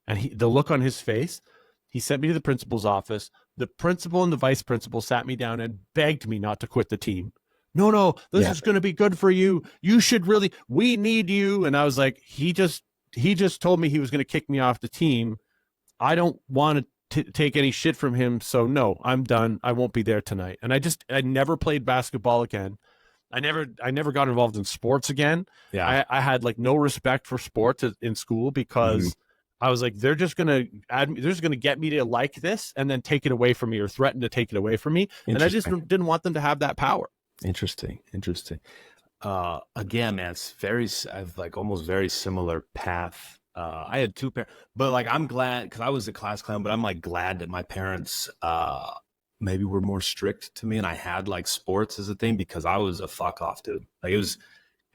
And the look on his face, he sent me to the principal's office. The principal and the vice principal sat me down and begged me not to quit the team. No, this is going to be good for you. You should really, we need you. And I was like, he just told me he was going to kick me off the team. I don't want to take any shit from him. So no, I'm done. I won't be there tonight. And I never played basketball again. I never got involved in sports again. Yeah. I had like no respect for sports in school because I was like, they're just going to get me to like this and then take it away from me or threaten to take it away from me. And I just didn't want them to have that power. Interesting. Again, man, I've like almost very similar path. I had two parents, but like, I'm glad because I was a class clown, but I'm like glad that my parents, maybe were more strict to me and I had like sports as a thing because I was a fuck off dude. Like it was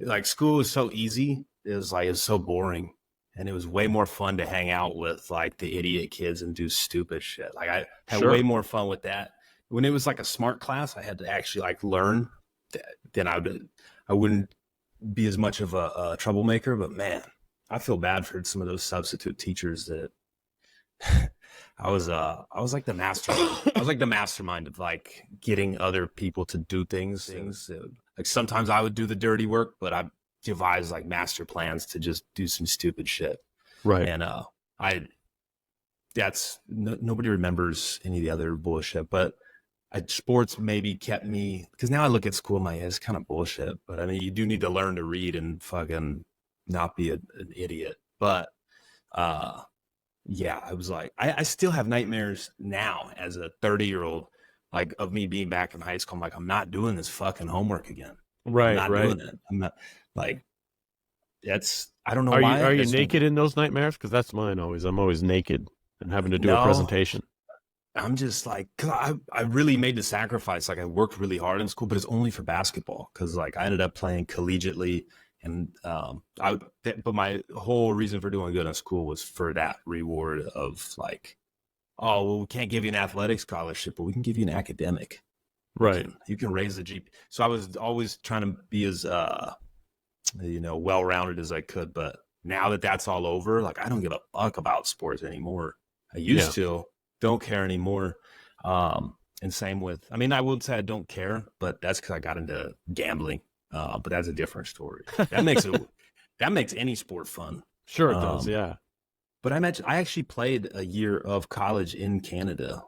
like school was so easy. It was so boring and it was way more fun to hang out with like the idiot kids and do stupid shit. Like I had way more fun with that. When it was like a smart class, I had to actually like learn then I wouldn't be as much of a troublemaker, but man, I feel bad for some of those substitute teachers that I was like the mastermind of like getting other people to do things that, like sometimes I would do the dirty work, but I devised like master plans to just do some stupid shit. Right. And nobody remembers any of the other bullshit, but sports maybe kept me, because now I look at school, it's kind of bullshit, but I mean, you do need to learn to read and fucking not be an idiot. But yeah, I was like, I still have nightmares now as a 30-year-old, like of me being back in high school. I'm like, I'm not doing this fucking homework again. Right, I'm not doing it. I'm not like, I don't know why. Are you naked in those nightmares? Because that's mine always. I'm always naked and having to do a presentation. I'm just like, cause I really made the sacrifice. Like I worked really hard in school, but it's only for basketball. Cause like I ended up playing collegiately and, but my whole reason for doing good in school was for that reward of like, oh, well, we can't give you an athletic scholarship, but we can give you an academic. Right. You can raise the GP. So I was always trying to be as, well-rounded as I could. But now that that's all over, like I don't give a fuck about sports anymore. I used to. Don't care anymore. And same with, I mean, I would say I don't care, but that's because I got into gambling. But that's a different story. That makes any sport fun. Sure it does, yeah. But I actually played a year of college in Canada,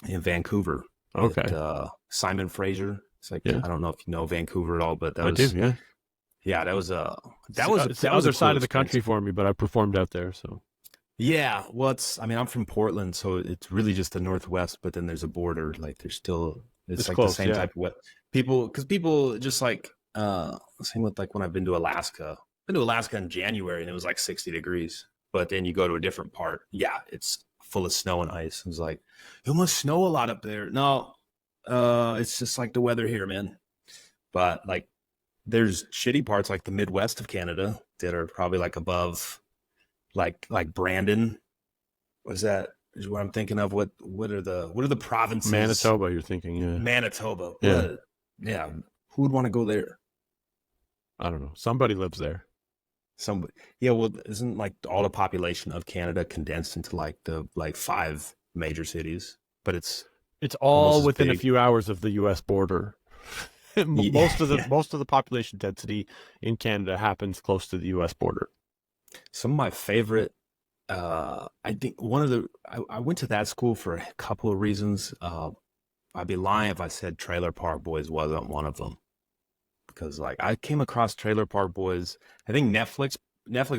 in Vancouver. Okay. At, Simon Fraser. It's like, I don't know if you know Vancouver at all, but that was, I do, yeah. Yeah, that was the other side of the country for me, but I performed out there, so. Yeah, well, I'm from Portland, so it's really just the Northwest, but then there's a border. Like it's like close, the same type of what people just like, same with like when I've been to Alaska. I've been to Alaska in January and it was like 60 degrees, but then you go to a different part. Yeah, it's full of snow and ice. It's like, it must snow a lot up there. No, it's just like the weather here, man. But like, there's shitty parts like the Midwest of Canada that are probably like above, like Brandon. Was that is what I'm thinking of? What are the provinces? Manitoba, you're thinking, yeah. Manitoba. Yeah. Yeah. Who would want to go there? I don't know. Somebody lives there. Somebody. Yeah, well, isn't like all the population of Canada condensed into like the 5 major cities? But it's all within a few hours of the US border. Most of the population density in Canada happens close to the US border. Some of my favorite, I think I went to that school for a couple of reasons. I'd be lying if I said Trailer Park Boys wasn't one of them. because like I came across Trailer Park Boys. I think Netflix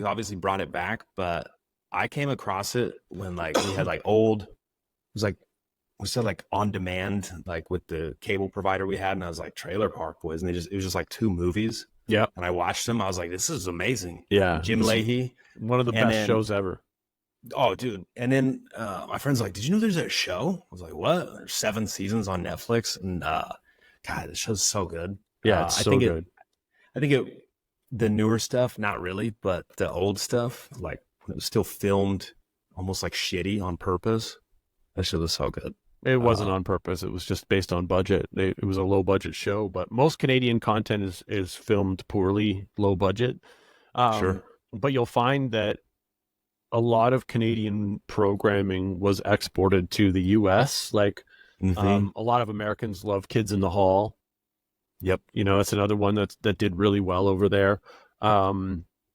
obviously brought it back, but I came across it when like we had like old, it was like we said like on demand, like with the cable provider we had, and I was like Trailer Park Boys, and it was just like 2 movies, Yeah. and I watched them. I was like, this is amazing. Yeah. Jim It's Leahy, one of the and best then shows ever. oh, dude, and then my friend's like, did you know there's a show? I was like, what? There's 7 seasons on Netflix, and God, this show's so good. Yeah, it's so good. I think it, the newer stuff, not really, but the old stuff, like when it was still filmed almost like shitty on purpose. That shit was so good. It wasn't on purpose. It was just based on budget. It was a low budget show, but most Canadian content is filmed poorly, low budget. Sure. But you'll find that a lot of Canadian programming was exported to the U.S. Like Mm-hmm. a lot of Americans love Kids in the Hall. Yep. You know, it's another one that did really well over there. SCTV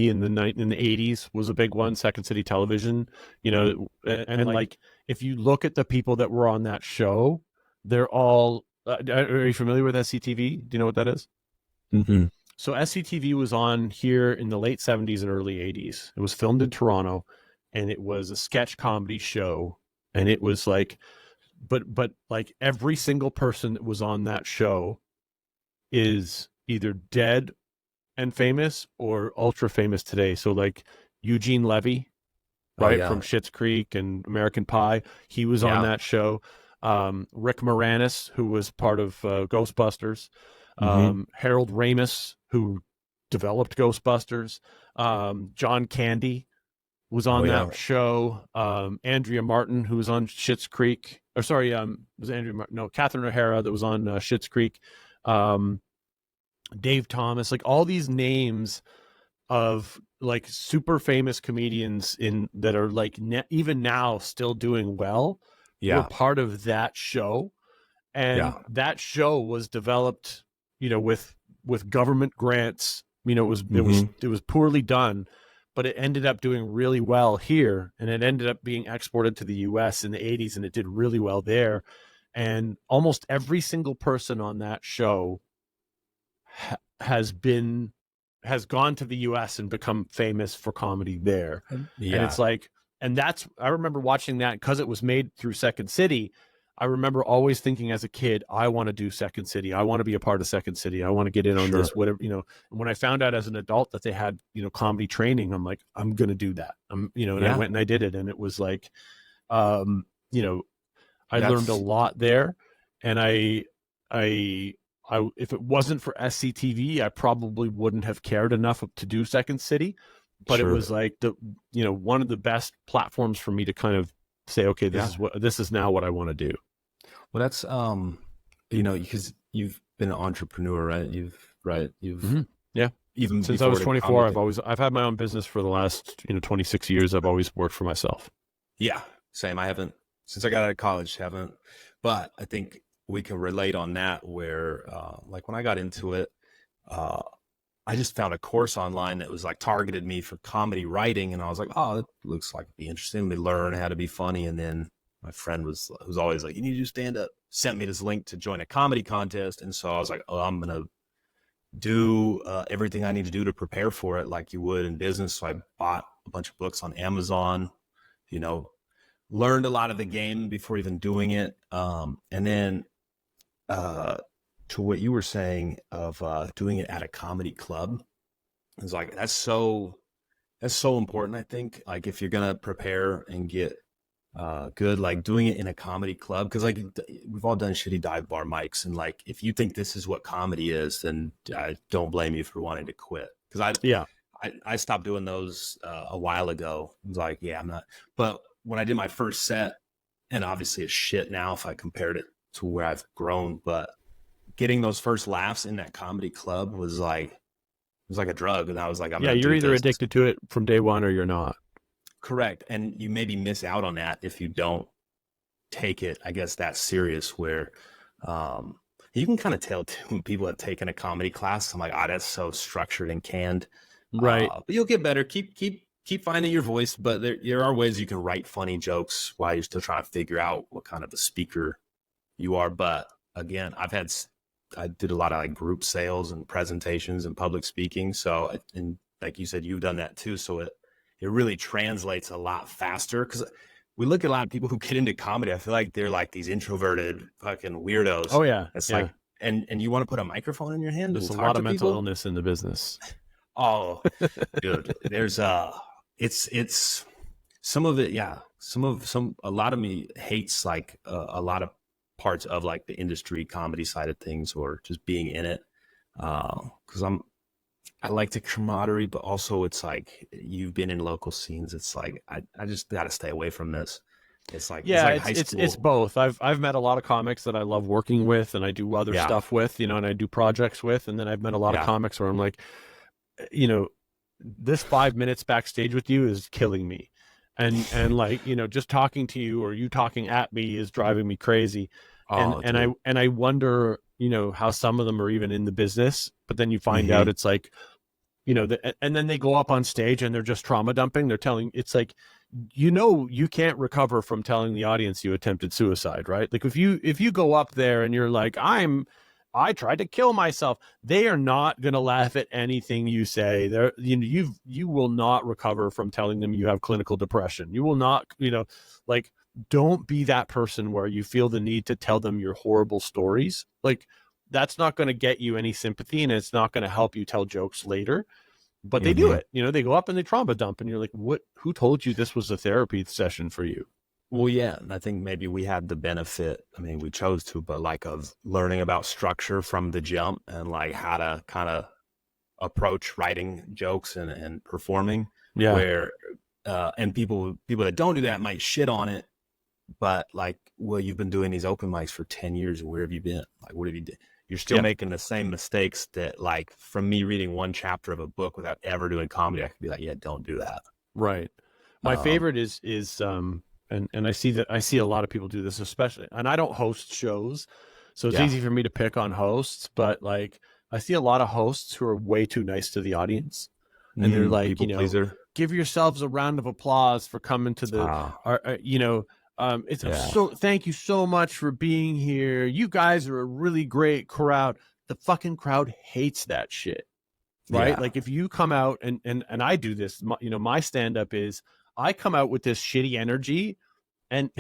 in the 80s was a big one. Second City Television, you know, and like if you look at the people that were on that show, they're all. Are you familiar with SCTV? Do you know what that is? Mm-hmm. So SCTV was on here in the late 70s and early 80s. It was filmed in Toronto, and it was a sketch comedy show, and it was like, but like every single person that was on that show is either dead and famous or ultra famous today. So like Eugene Levy, right, from Schitt's Creek and American Pie, he was on that show. Rick Moranis, who was part of Ghostbusters, Harold Ramis, who developed Ghostbusters, John Candy was on that show. Andrea Martin, who was on Schitt's Creek, or sorry, was Andrea Martin? No, Catherine O'Hara, that was on Schitt's Creek. Dave Thomas, like all these names of like super famous comedians that are like even now still doing well, were part of that show. And that show was developed, you know, with government grants. You know, it was poorly done, but it ended up doing really well here, and it ended up being exported to the US in the 80s, and it did really well there. And almost every single person on that show has gone to the US and become famous for comedy there. And it's like, and I remember watching that because it was made through Second City. I remember always thinking as a kid, I want to do Second City. I want to be a part of Second City. I want to get in on this, whatever, you know. And when I found out as an adult that they had, you know, comedy training, I'm like, I'm going to do that. You know, and I went and I did it. And it was like, you know, I learned a lot there. And I if it wasn't for SCTV, I probably wouldn't have cared enough to do Second City, but it was like one of the best platforms for me to kind of say, okay, this is now what I want to do. Well, that's you know, because you've been an entrepreneur, right? Even since I was 24, I've had my own business for the last 26 years. I've always worked for myself. Yeah, same. I haven't since I got out of college. But I think we can relate on that where like when I got into it, I just found a course online that was like targeted me for comedy writing. And I was like, oh, that looks like it'd be interesting. Let me learn how to be funny. And then my friend was always like, you need to do stand up, sent me this link to join a comedy contest. And so I was like, oh, I'm going to do everything I need to do to prepare for it like you would in business. So I bought a bunch of books on Amazon, learned a lot of the game before even doing it. And then to what you were saying of doing it at a comedy club, it's like that's so important. I think like if you're gonna prepare and get good, like doing it in a comedy club, because like we've all done shitty dive bar mics, and like if you think this is what comedy is, then I don't blame you for wanting to quit. Because I stopped doing those a while ago. I was like, I'm not. But when I did my first set, and obviously it's shit now if I compared it to where I've grown, but getting those first laughs in that comedy club was like a drug. And I was like, you're either addicted to it from day one or you're not. Correct. And you maybe miss out on that if you don't take it, I guess, that serious, where you can kind of tell too when people have taken a comedy class. I'm like, that's so structured and canned. Right. But you'll get better. Keep finding your voice, but there are ways you can write funny jokes while you're still trying to figure out what kind of a speaker you are. But again, I've had I did a lot of like group sales and presentations and public speaking. So, and like you said, you've done that too. So it really translates a lot faster, because we look at a lot of people who get into comedy. I feel like they're like these introverted fucking weirdos. Oh yeah. It's Yeah. like, and you want to put a microphone in your hand? There's a and lot talk of to mental people? illness in the business. Oh, dude, there's it's some of it. Yeah. A lot of me hates like a lot of parts of like the industry comedy side of things, or just being in it. Cause I like the camaraderie, but also it's like, you've been in local scenes. It's like, I just got to stay away from this. It's like, Yeah, high school. it's both. I've met a lot of comics that I love working with, and I do other Yeah. stuff with, you know, and I do projects with, and then I've met a lot of Yeah. comics where I'm like, you know, this 5 minutes backstage with you is killing me, and like, you know, just talking to you or you talking at me is driving me crazy, Oh, and I wonder, you know, how some of them are even in the business, but then you find out it's like, you know, and then they go up on stage and they're just trauma dumping. They're telling, it's like, you know, you can't recover from telling the audience you attempted suicide, right? Like if you go up there and you're like, I tried to kill myself, they are not going to laugh at anything you say. They're, you know, you will not recover from telling them you have clinical depression. You will not, you know, like, don't be that person where you feel the need to tell them your horrible stories. Like, that's not going to get you any sympathy, and it's not going to help you tell jokes later. But they do it, you know, they go up and they trauma dump, and you're like, what, who told you this was a therapy session for you? Well, yeah. And I think maybe we had the benefit, I mean, we chose to, but like, of learning about structure from the jump, and like how to kind of approach writing jokes and performing. Yeah. Where, and people that don't do that might shit on it, but like, well, you've been doing these open mics for 10 years. Where have you been? Like, what have you done? You're still making the same mistakes that, like, from me reading one chapter of a book without ever doing comedy, I could be like, yeah, don't do that. Right. My favorite is and I see a lot of people do this, especially, and I don't host shows, so it's easy for me to pick on hosts, but like, I see a lot of hosts who are way too nice to the audience, and they're like, you know, pleaser. Give yourselves a round of applause for coming to the, you know, it's so, thank you so much for being here. You guys are a really great crowd. The fucking crowd hates that shit, right? Yeah. Like, if you come out and I do this, you know, my stand up is, I come out with this shitty energy, and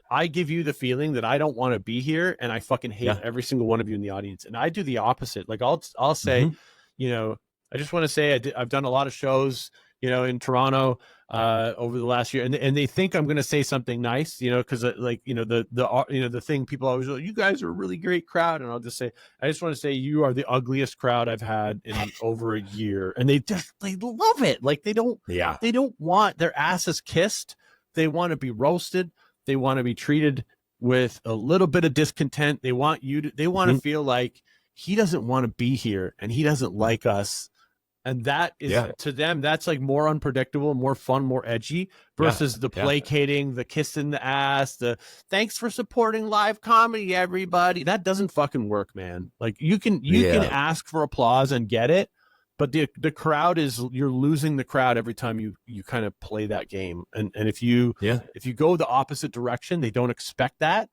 I give you the feeling that I don't want to be here, and I fucking hate every single one of you in the audience. And I do the opposite. Like, I'll say, you know, I just want to say I've done a lot of shows, you know, in Toronto over the last year, and they think I'm going to say something nice, you know, because like, you know, the thing people always go, you guys are a really great crowd, and I'll just say, I just want to say you are the ugliest crowd I've had in over a year, and they love it. Like, they don't want their asses kissed. They want to be roasted. They want to be treated with a little bit of discontent. They want to feel like he doesn't want to be here and he doesn't like us. And that is, to them, that's like more unpredictable, more fun, more edgy, versus the placating, the kiss in the ass, the thanks for supporting live comedy, everybody. That doesn't fucking work, man. Like, you can ask for applause and get it, but the crowd is, you're losing the crowd every time you kind of play that game. And if you go the opposite direction, they don't expect that.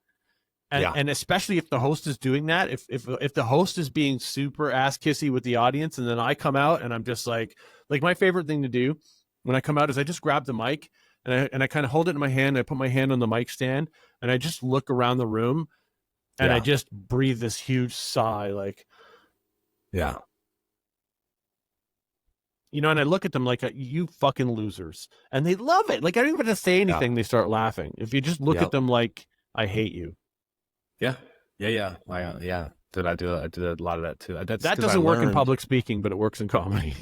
And especially if the host is doing that, if the host is being super ass kissy with the audience, and then I come out and I'm just like my favorite thing to do when I come out is I just grab the mic and I kind of hold it in my hand. I put my hand on the mic stand and I just look around the room and I just breathe this huge sigh, like, you know, and I look at them like, you fucking losers, and they love it. Like, I don't even have to say anything. They start laughing. If you just look at them like, I hate you. Yeah. Did I do? I did a lot of that too. That doesn't work in public speaking, but it works in comedy.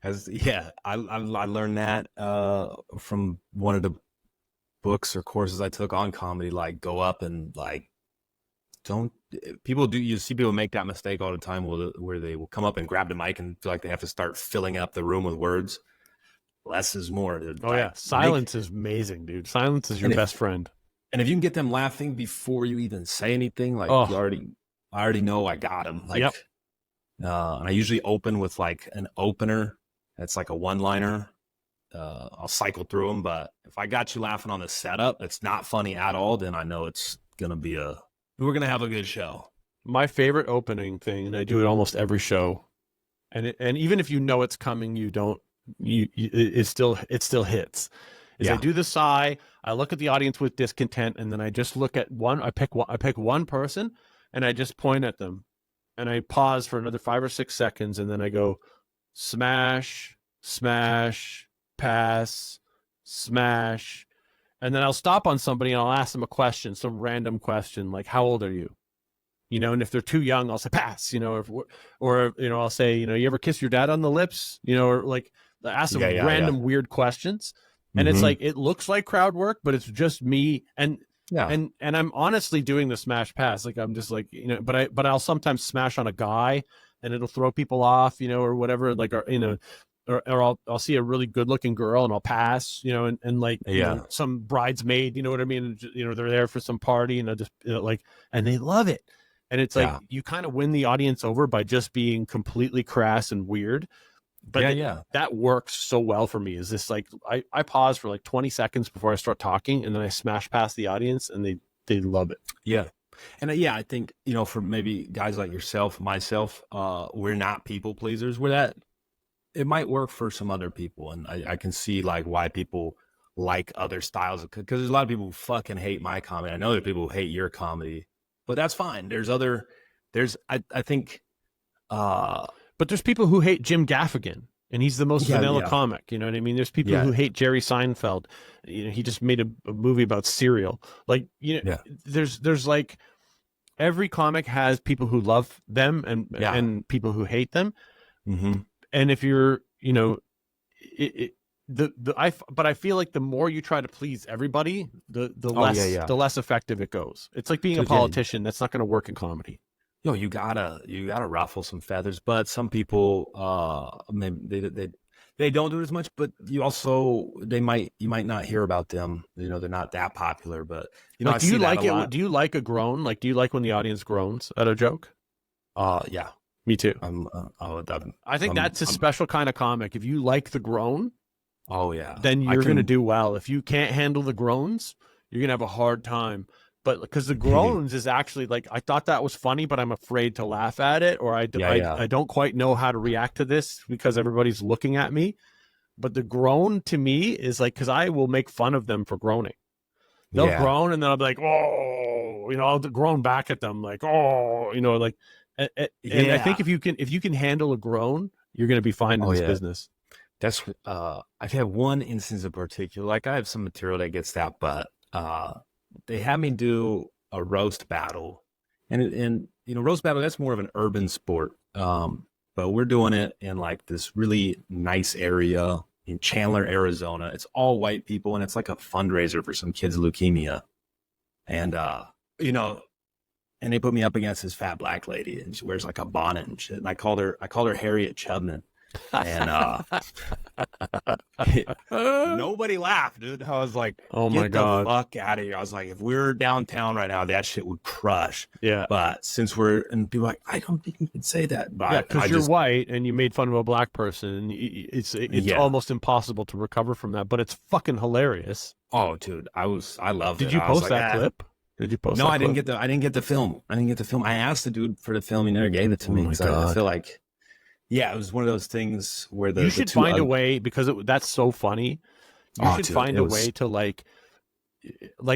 I learned that from one of the books or courses I took on comedy. Like, go up and like, you see people make that mistake all the time where they will come up and grab the mic and feel like they have to start filling up the room with words. Less is more. Silence is amazing, dude. Silence is your best friend. And if you can get them laughing before you even say anything, like, I already know I got them. Like, and I usually open with like an opener. That's like a one-liner. I'll cycle through them, but if I got you laughing on the setup, it's not funny at all, then I know it's gonna be we're gonna have a good show. my favorite opening thing, and I do it almost every show, and even if you know it's coming, you don't it still hits. Is I do the sigh, I look at the audience with discontent, and then I just look at one. I pick one person, and I just point at them, and I pause for another 5 or 6 seconds, and then I go smash, smash, pass, smash, and then I'll stop on somebody and I'll ask them a question, some random question like, "How old are you?" You know, and if they're too young, I'll say pass. You know, or you know, I'll say, you know, you ever kiss your dad on the lips? You know, or like ask them random weird questions. And it's like, it looks like crowd work, but it's just me. And I'm honestly doing the smash pass. Like, I'm just like, you know, but I'll sometimes smash on a guy and it'll throw people off, you know, or whatever. Like, or, you know, or I'll see a really good looking girl and I'll pass, you know, and like, you know, some bridesmaid, you know what I mean? And, you know, they're there for some party and I just, you know, like, and they love it. And it's like, you kind of win the audience over by just being completely crass and weird. But that works so well for me. Is this like, I pause for like 20 seconds before I start talking, and then I smash past the audience and they love it. Yeah. And I think, you know, for maybe guys like yourself, myself, we're not people pleasers. We're that, it might work for some other people. And I can see like why people like other styles, because there's a lot of people who fucking hate my comedy. I know there are people who hate your comedy, but that's fine. I think, but there's people who hate Jim Gaffigan, and he's the most vanilla comic. You know what I mean? There's people who hate Jerry Seinfeld. You know, he just made a movie about cereal. Like, you know, there's like, every comic has people who love them and people who hate them. Mm-hmm. And if you're, you know, but I feel like the more you try to please everybody, the less effective it goes. It's like being a politician. That's not going to work in comedy. Yo, you gotta ruffle some feathers, but some people, maybe they don't do it as much, but you might not hear about them. You know, they're not that popular, but you know, like, do you like it? Do you like a groan? Like, do you like when the audience groans at a joke? Yeah, me too. I think that's a special kind of comic. If you like the groan, then you're going to do well. If you can't handle the groans, you're going to have a hard time. But because the groans is actually like, I thought that was funny, but I'm afraid to laugh at it, or I don't quite know how to react to this because everybody's looking at me. But the groan to me is like, because I will make fun of them for groaning. They'll groan, and then I'll be like, oh, you know, I'll groan back at them like, oh, you know, like, and I think if you can handle a groan, you're going to be fine in this business. That's I've had one instance in particular. Like, I have some material that gets that, but they had me do a roast battle, and you know, roast battle, that's more of an urban sport. But we're doing it in like this really nice area in Chandler, Arizona. It's all white people, and it's like a fundraiser for some kids' leukemia. And you know, and they put me up against this fat black lady, and she wears like a bonnet and shit. And I called her Harriet Tubman. And nobody laughed, dude. I was like, oh my God, get the fuck out of here. I was like, if we were downtown right now, that shit would crush. Yeah. But since and people are like, I don't think you can say that. But because you're white and you made fun of a black person, it's almost impossible to recover from that. But it's fucking hilarious. Oh, dude, I loved it. Did you post that clip? Did you post? No, I didn't get the film. I asked the dude for the film. He never gave it to me. Oh my God. I feel like, yeah, it was one of those things where you should find a way, because that's so funny. You should find a way to like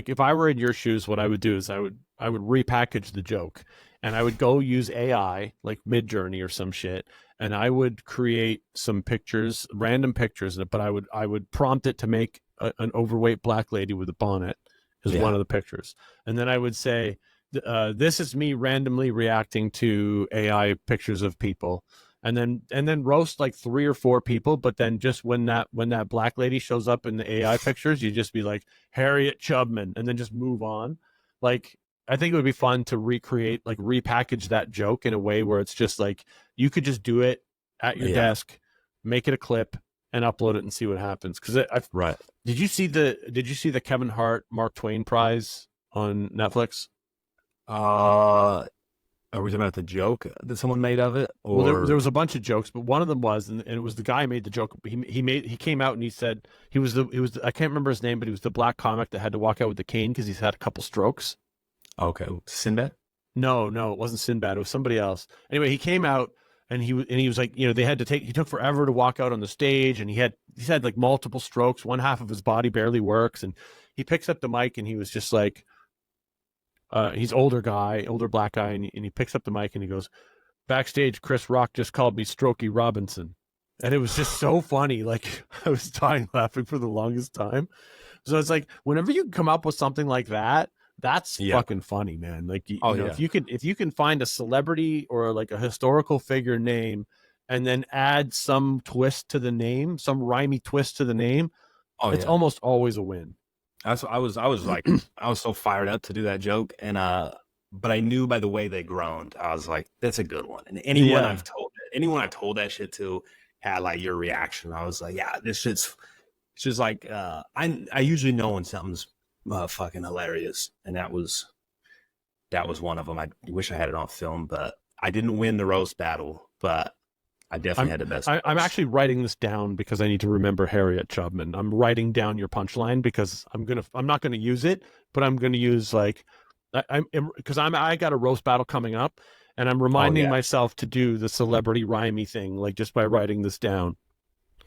if I were in your shoes, what I would do is I would repackage the joke, and I would go use AI like Midjourney or some shit, and I would create some pictures, random pictures, but I would prompt it to make an overweight black lady with a bonnet is one of the pictures, and then I would say, this is me randomly reacting to AI pictures of people. And then roast like 3 or 4 people, but then just when that black lady shows up in the AI pictures, you just be like, Harriet Tubman, and then just move on. Like, I think it would be fun to repackage that joke in a way where it's just like, you could just do it at your desk, make it a clip, and upload it and see what happens. Because did you see the Kevin Hart Mark Twain prize on Netflix? Are we talking about the joke that someone made of it? Or... Well, there was a bunch of jokes, but one of them was, and it was the guy who made the joke. He came out and he said he was I can't remember his name, but he was the black comic that had to walk out with the cane because he's had a couple strokes. Okay, Sinbad. No, it wasn't Sinbad. It was somebody else. Anyway, he came out and he was like, you know, he took forever to walk out on the stage, and he had like multiple strokes. One half of his body barely works. And he picks up the mic and he was just like, he's older black guy. And he picks up the mic and he goes, backstage, Chris Rock just called me Strokey Robinson. And it was just so funny. Like, I was dying laughing for the longest time. So it's like, whenever you come up with something like that, that's fucking funny, man. Like, you know, if you can find a celebrity or like a historical figure name and then add some twist to the name, some rhymey twist to the name, it's almost always a win. That's I was like, I was so fired up to do that joke. And, but I knew by the way they groaned, I was like, that's a good one. And anyone I've told that shit to had like your reaction. I was like, yeah, this shit's just like, I usually know when something's fucking hilarious. And that was one of them. I wish I had it on film, but I didn't win the roast battle, but I definitely had the best. I'm actually writing this down because I need to remember Harriet Tubman. I'm writing down your punchline because I'm not gonna use it, but I'm gonna use like I got a roast battle coming up, and I'm reminding myself to do the celebrity rhymey thing, like just by writing this down.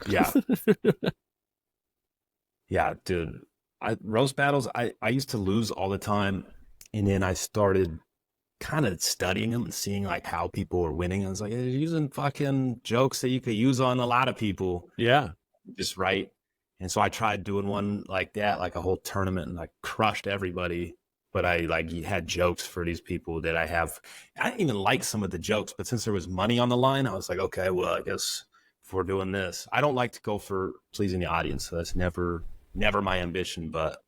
Yeah, yeah, dude. Roast battles, I used to lose all the time, and then I started kind of studying them and seeing like how people were winning. I was like, you're using fucking jokes that you could use on a lot of people. Yeah. Just right. And so I tried doing one like that, like a whole tournament, and I crushed everybody. But I like had jokes for these people that I didn't even like some of the jokes, but since there was money on the line, I was like, okay, well, I guess if we're doing this, I don't like to go for pleasing the audience. So that's never my ambition. But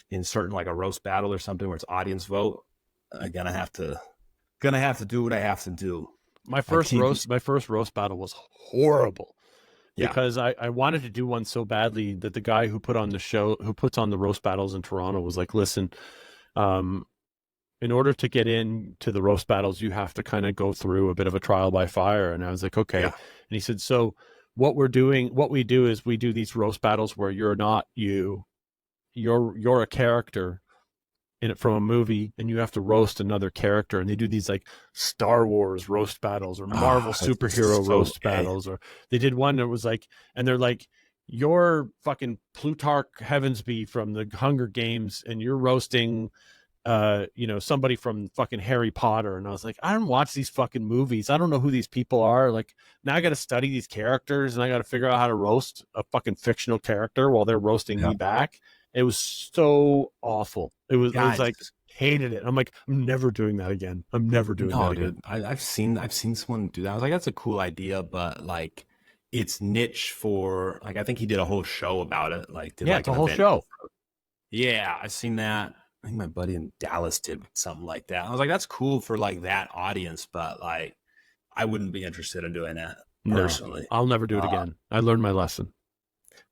in certain like a roast battle or something where it's audience vote, I'm gonna have to do what I have to do. My first roast battle was horrible because I wanted to do one so badly that the guy who puts on the roast battles in Toronto was like, listen, in order to get into the roast battles, you have to kind of go through a bit of a trial by fire. And I was like, okay. Yeah. And he said, so what we do is we do these roast battles where you're not you're a character in it from a movie, and you have to roast another character. And they do these like Star Wars roast battles or Marvel superhero roast battles, or they did one that was like, and they're like, you're fucking Plutarch Heavensby from the Hunger Games, and you're roasting somebody from fucking Harry Potter. And I was like, I don't watch these fucking movies. I don't know who these people are. Like, now I got to study these characters, and I got to figure out how to roast a fucking fictional character while they're roasting me back. It was so awful. It was like, hated it. I'm like, I'm never doing that again. I'm never doing that again. I've seen someone do that. I was like, that's a cool idea, but like, it's niche for like, I think he did a whole show about it. Like, it's a whole show. Yeah, I've seen that. I think my buddy in Dallas did something like that. I was like, that's cool for like that audience, but like, I wouldn't be interested in doing that personally. No, I'll never do it again. I learned my lesson.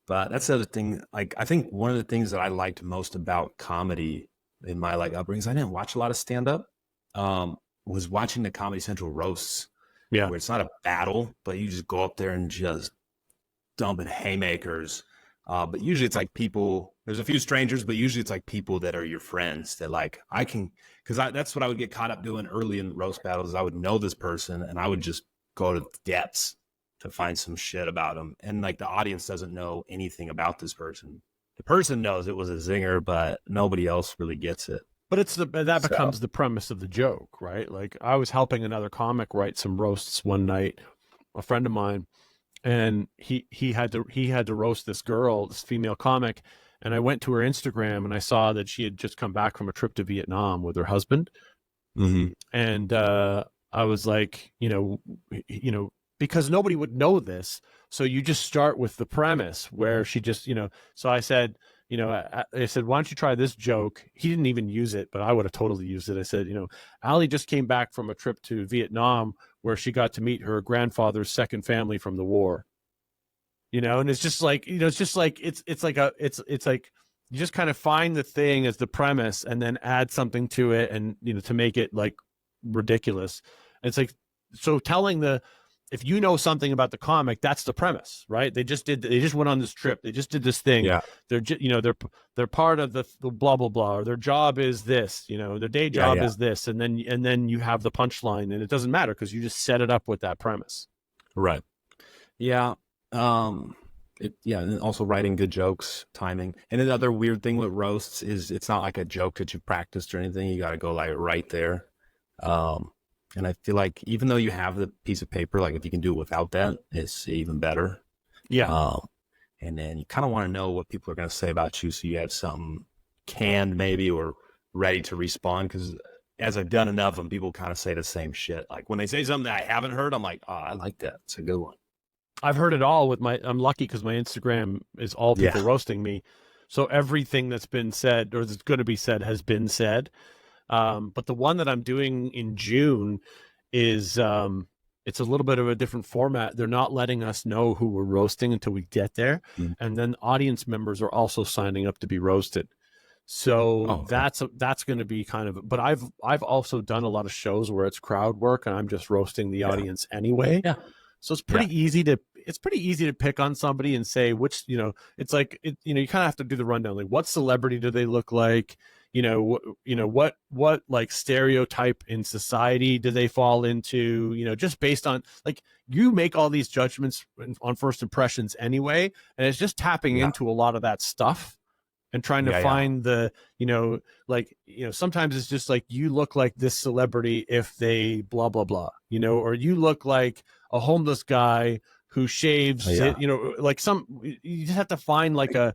But that's the other thing. Like, I think one of the things that I liked most about comedy in my like upbringings, I didn't watch a lot of stand up, was watching the Comedy Central roasts. Yeah. Where it's not a battle, but you just go up there and just dumping haymakers. But usually it's like people, there's a few strangers, but usually it's like people that are your friends that like, that's what I would get caught up doing early in roast battles. I would know this person and I would just go to the depths to find some shit about them. And like the audience doesn't know anything about this person. The person knows it was a zinger, but nobody else really gets it. But becomes the premise of the joke, right? Like, I was helping another comic write some roasts one night, a friend of mine, and he had to roast this girl, this female comic, and I went to her Instagram and I saw that she had just come back from a trip to Vietnam with her husband, and I was like, because nobody would know this, so you just start with the premise where she just, so I said, I said, why don't you try this joke? He didn't even use it, but I would have totally used it. I said, Allie just came back from a trip to Vietnam where she got to meet her grandfather's second family from the war. And it's just like, it's like you just kind of find the thing as the premise and then add something to it and, to make it like ridiculous. It's like, so telling the if you know something about the comic, that's the premise, right? They just went on this trip. They just did this thing. Yeah. They're part of the blah, blah, blah, or their job is this, their day job is this. And then you have the punchline, and it doesn't matter because you just set it up with that premise. Right. Yeah. And also writing good jokes, timing. And another weird thing with roasts is it's not like a joke that you practiced or anything. You got to go like right there. And I feel like even though you have the piece of paper, like if you can do it without that, it's even better. Yeah. And then you kind of want to know what people are going to say about you. So you have something canned maybe or ready to respond. Because as I've done enough of them, people kind of say the same shit. Like when they say something that I haven't heard, I'm like, oh, I like that. It's a good one. I've heard it all I'm lucky because my Instagram is all people roasting me. So everything that's been said or that's going to be said has been said. But the one that I'm doing in June is it's a little bit of a different format. They're not letting us know who we're roasting until we get there. And then audience members are also signing up to be roasted. So that's going to be kind of, but I've also done a lot of shows where it's crowd work and I'm just roasting the audience anyway. Yeah. So it's pretty easy to pick on somebody and say which, it's like, you kind of have to do the rundown. Like what celebrity do they look like? What like stereotype in society do they fall into, just based on like you make all these judgments on first impressions anyway. And it's just tapping into a lot of that stuff and trying to find the, sometimes it's just like, you look like this celebrity if they blah, blah, blah, or you look like a homeless guy who shaves it, you just have to find like a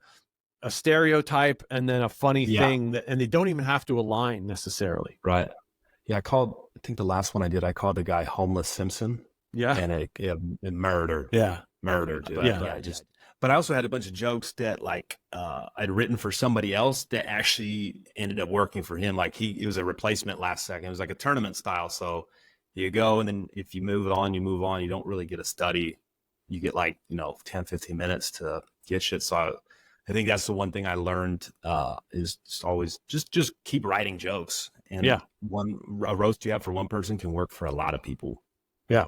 stereotype and then a funny thing and they don't even have to align necessarily. Right. Yeah. I think the last one I did, I called the guy Homeless Simpson. Yeah. And it murdered. Yeah. Murdered. But I also had a bunch of jokes that like I'd written for somebody else that actually ended up working for him. Like it was a replacement last second. It was like a tournament style. So you go and then if you move on. You don't really get a study. You get like, 10, 15 minutes to get shit. So I think that's the one thing I learned is just always just keep writing jokes. And a roast you have for one person can work for a lot of people. Yeah.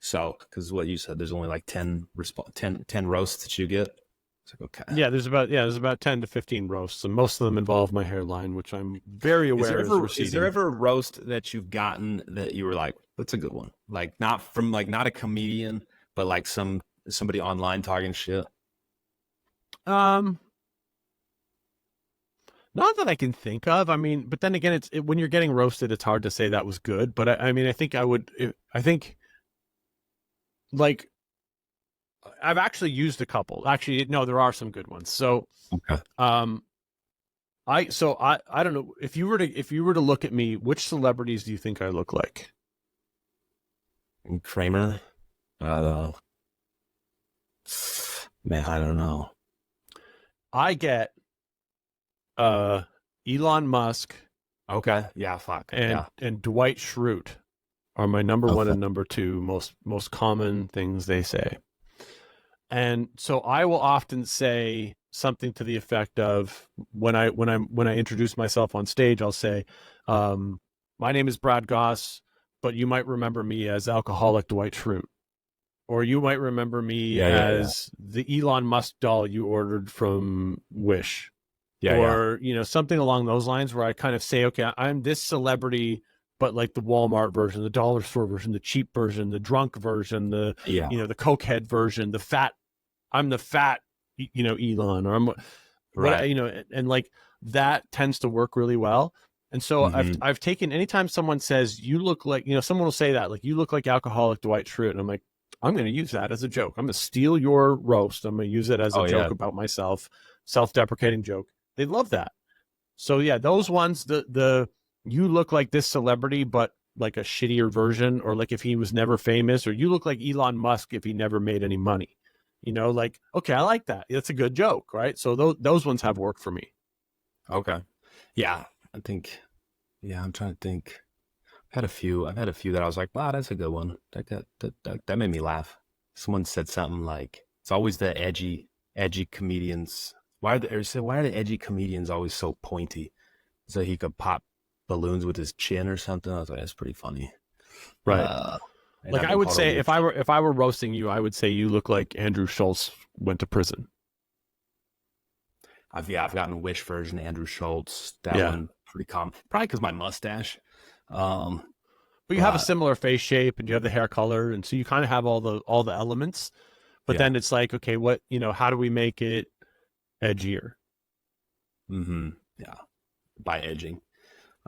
So, because what you said, there's only like 10 roasts that you get. It's like, okay. Yeah, there's about 10 to 15 roasts, and most of them involve my hairline, which I'm very aware is there ever a roast that you've gotten that you were like, that's a good one? Like not from like not a comedian, but like somebody online talking shit. Not that I can think of. I mean, but then again, when you're getting roasted, it's hard to say that was good. But I mean, I think like I've actually used a couple. Actually, no, there are some good ones. So, I don't know if you were to look at me, which celebrities do you think I look like? Kramer. Man, I don't know. I get Elon Musk. Okay. Yeah, fuck. And Dwight Schrute are my number one and number two most common things they say. And so I will often say something to the effect of when I introduce myself on stage, I'll say, my name is Brad Gosse, but you might remember me as alcoholic Dwight Schrute. Or you might remember me as the Elon Musk doll you ordered from Wish. Or something along those lines where I kind of say, okay, I'm this celebrity, but like the Walmart version, the dollar store version, the cheap version, the drunk version, the the cokehead version, I'm the fat, Elon, or I'm and like that tends to work really well. And so I've taken, anytime someone says you look like, someone will say that, like, you look like alcoholic Dwight Schrute, and I'm like, I'm going to use that as a joke. I'm going to steal your roast. I'm going to use it as a joke about myself, self-deprecating joke. They love that. So yeah, those ones, the you look like this celebrity, but like a shittier version, or like if he was never famous, or you look like Elon Musk if he never made any money. Like, okay, I like that. That's a good joke, right? So those ones have worked for me. Okay. Yeah, I think. Yeah, I'm trying to think. I've had a few that I was like, wow, that's a good one. That made me laugh. Someone said something like, it's always the edgy comedians. Why are the edgy comedians always so pointy? So he could pop balloons with his chin or something. I was like, that's pretty funny. Right. and Like I've I been would called a say, witch. if I were roasting you, I would say you look like Andrew Schultz went to prison. I've gotten Wish version, Andrew Schultz. That Yeah. one pretty common, probably because my mustache. Um, But you have a but similar face shape and you have the hair color, and so you kind of have all the elements. But yeah, then it's like, okay, what, how do we make it edgier? yeah, by edging.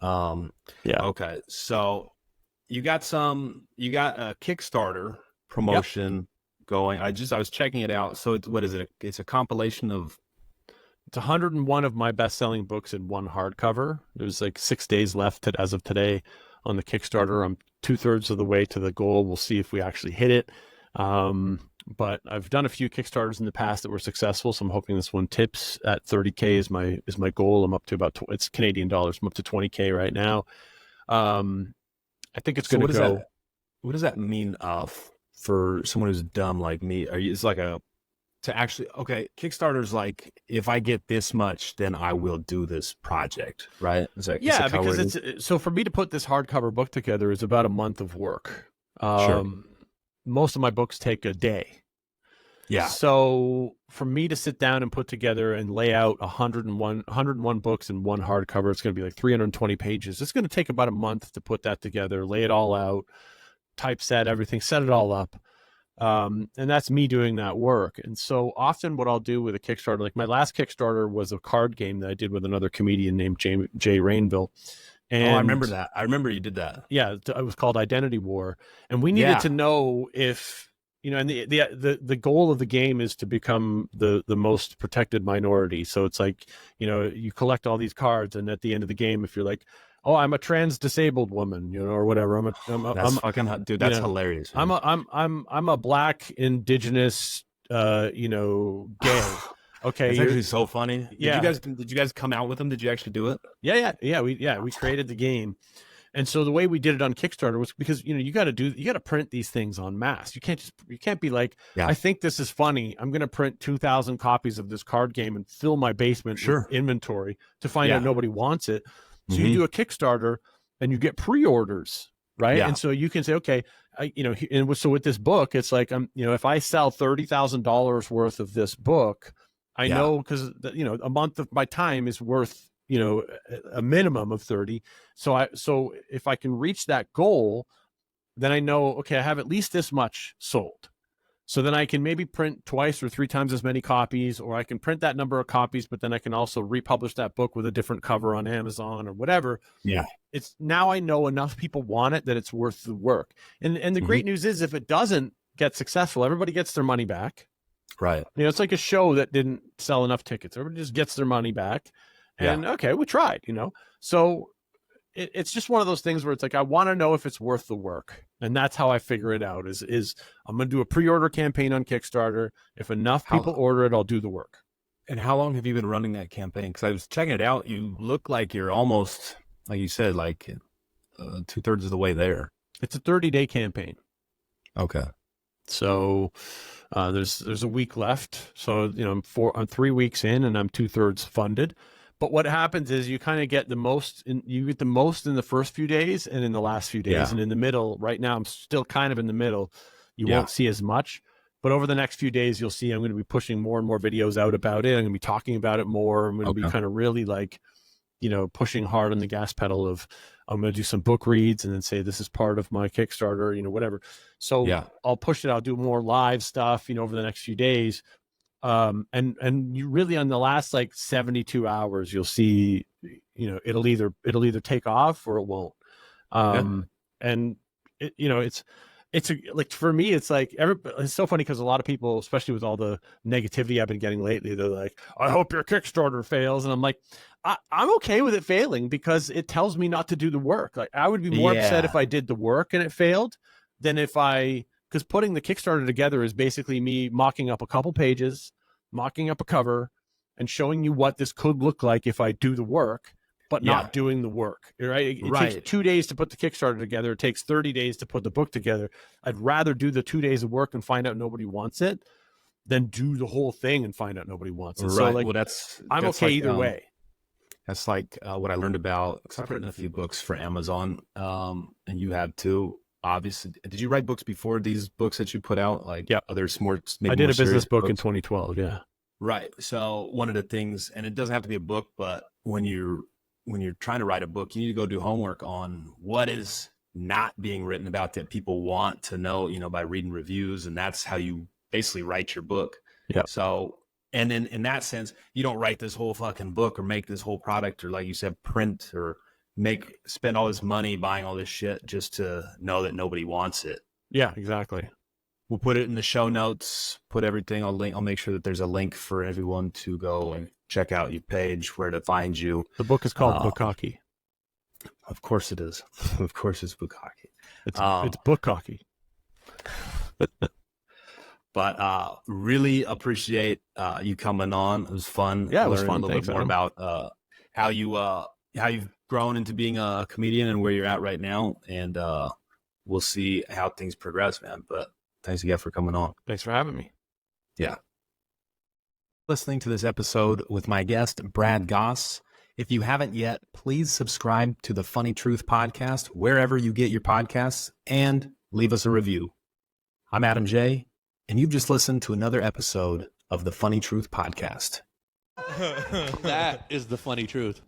Um, Yeah. okay, so you got a Kickstarter Yep. promotion going. I was checking it out. So it's, what is it? It's a compilation of. It's 101 of my best-selling books in one hardcover. There's like 6 days left as of today on the Kickstarter. I'm 2/3 of the way to the goal. We'll see if we actually hit it. But I've done a few Kickstarters in the past that were successful, so I'm hoping this one tips at 30K is my goal. I'm up to about it's Canadian dollars. I'm up to 20K right now. I think it's So going to go. what does that mean for someone who's dumb like me? It's like to actually, okay, Kickstarter's like, if I get this much, then I will do this project, right? Is that Yeah, how because it is? it's so for me to put this hardcover book together is about a month of work. Sure. Most of my books take a day. Yeah. So for me to sit down and put together and lay out 101 books in one hardcover, it's going to be like 320 pages. It's going to take about a month to put that together, lay it all out, typeset everything, set it all up. And that's me doing that work. And so often what I'll do with a Kickstarter, like my last Kickstarter was a card game that I did with another comedian named Jay Rainville. And I remember that. I remember you did that. yeah, it was called Identity War. And we needed to know if, and the goal of the game is to become the most protected minority. So it's like, you collect all these cards, and at the end of the game, if you're like, oh, I'm a trans disabled woman, or whatever. That's fucking dude. That's hilarious. Man. I'm a black indigenous, gay. Okay, it's actually so funny. Yeah. Did you guys come out with them? Did you actually do it? Yeah. We created the game, and so the way we did it on Kickstarter was because you got to print these things en masse. You can't be like, I think this is funny, I'm going to print 2,000 copies of this card game and fill my basement with inventory to find out nobody wants it. So you do a Kickstarter and you get pre-orders, right? And so you can say, okay, so with this book, it's like, if I sell $30,000 worth of this book, I know, because a month of my time is worth a minimum of 30. So if I can reach that goal, then I know, okay, I have at least this much sold. So then I can maybe print 2 or 3 times as many copies, or I can print that number of copies, but then I can also republish that book with a different cover on Amazon or whatever. Yeah. It's now I know enough people want it that it's worth the work. And the great news is, if it doesn't get successful, everybody gets their money back. Right. It's like a show that didn't sell enough tickets. Everybody just gets their money back. And okay, we tried, So it's just one of those things where it's like, I want to know if it's worth the work. And that's how I figure it out is I'm going to do a pre-order campaign on Kickstarter. If enough people order it, I'll do the work. And how long have you been running that campaign? Because I was checking it out. You look like you're almost, like you said, like 2/3 of the way there. It's a 30-day campaign. Okay. So there's a week left. So, I'm 3 weeks in and I'm 2/3 funded. But what happens is you kind of get the most in the first few days and in the last few days. And in the middle, right now, I'm still kind of in the middle. You won't see as much. But over the next few days, you'll see I'm going to be pushing more and more videos out about it. I'm going to be talking about it more. I'm going to be kind of really like, pushing hard on the gas pedal of I'm going to do some book reads and then say this is part of my Kickstarter, whatever. So I'll push it. I'll do more live stuff, over the next few days. And you really, on the last like 72 hours, you'll see, it'll either take off or it won't. And it's like, for me, it's like, it's so funny because a lot of people, especially with all the negativity I've been getting lately, they're like, I hope your Kickstarter fails. And I'm like, I'm okay with it failing because it tells me not to do the work. Like, I would be more upset if I did the work and it failed than because putting the Kickstarter together is basically me mocking up a couple pages, mocking up a cover, and showing you what this could look like if I do the work, but not doing the work, right? It takes 2 days to put the Kickstarter together. It takes 30 days to put the book together. I'd rather do the 2 days of work and find out nobody wants it than do the whole thing and find out nobody wants it. Right. So, like, well, I'm okay either way. That's like what I learned about, because I've written a few books for Amazon, and you have too. obviously, did you write books before these books that you put out? Like, Yeah. others more, maybe I did more a business serious book in books? 2012. Yeah. Right. So one of the things, and it doesn't have to be a book, but when you're trying to write a book, you need to go do homework on what is not being written about that people want to know, by reading reviews. And that's how you basically write your book. Yeah. So, and then in that sense, you don't write this whole fucking book or make this whole product, or like you said, print or spend all this money buying all this shit just to know that nobody wants it. Yeah, exactly. We'll put it in the show notes, put everything. I'll make sure that there's a link for everyone to go and check out your page, where to find you. The book is called Bukkake. Of course it is. Of course it's Bukkake. It's Bukkake. But really appreciate you coming on. It was fun. Yeah, it was learning fun. a little bit more about how you've grown into being a comedian and where you're at right now. And we'll see how things progress, man. But thanks again for coming on. Thanks for having me. Yeah. Listening to this episode with my guest, Brad Gosse. If you haven't yet, please subscribe to the Funny Truth podcast wherever you get your podcasts and leave us a review. I'm Adam J., and you've just listened to another episode of the Funny Truth podcast. That is the funny truth.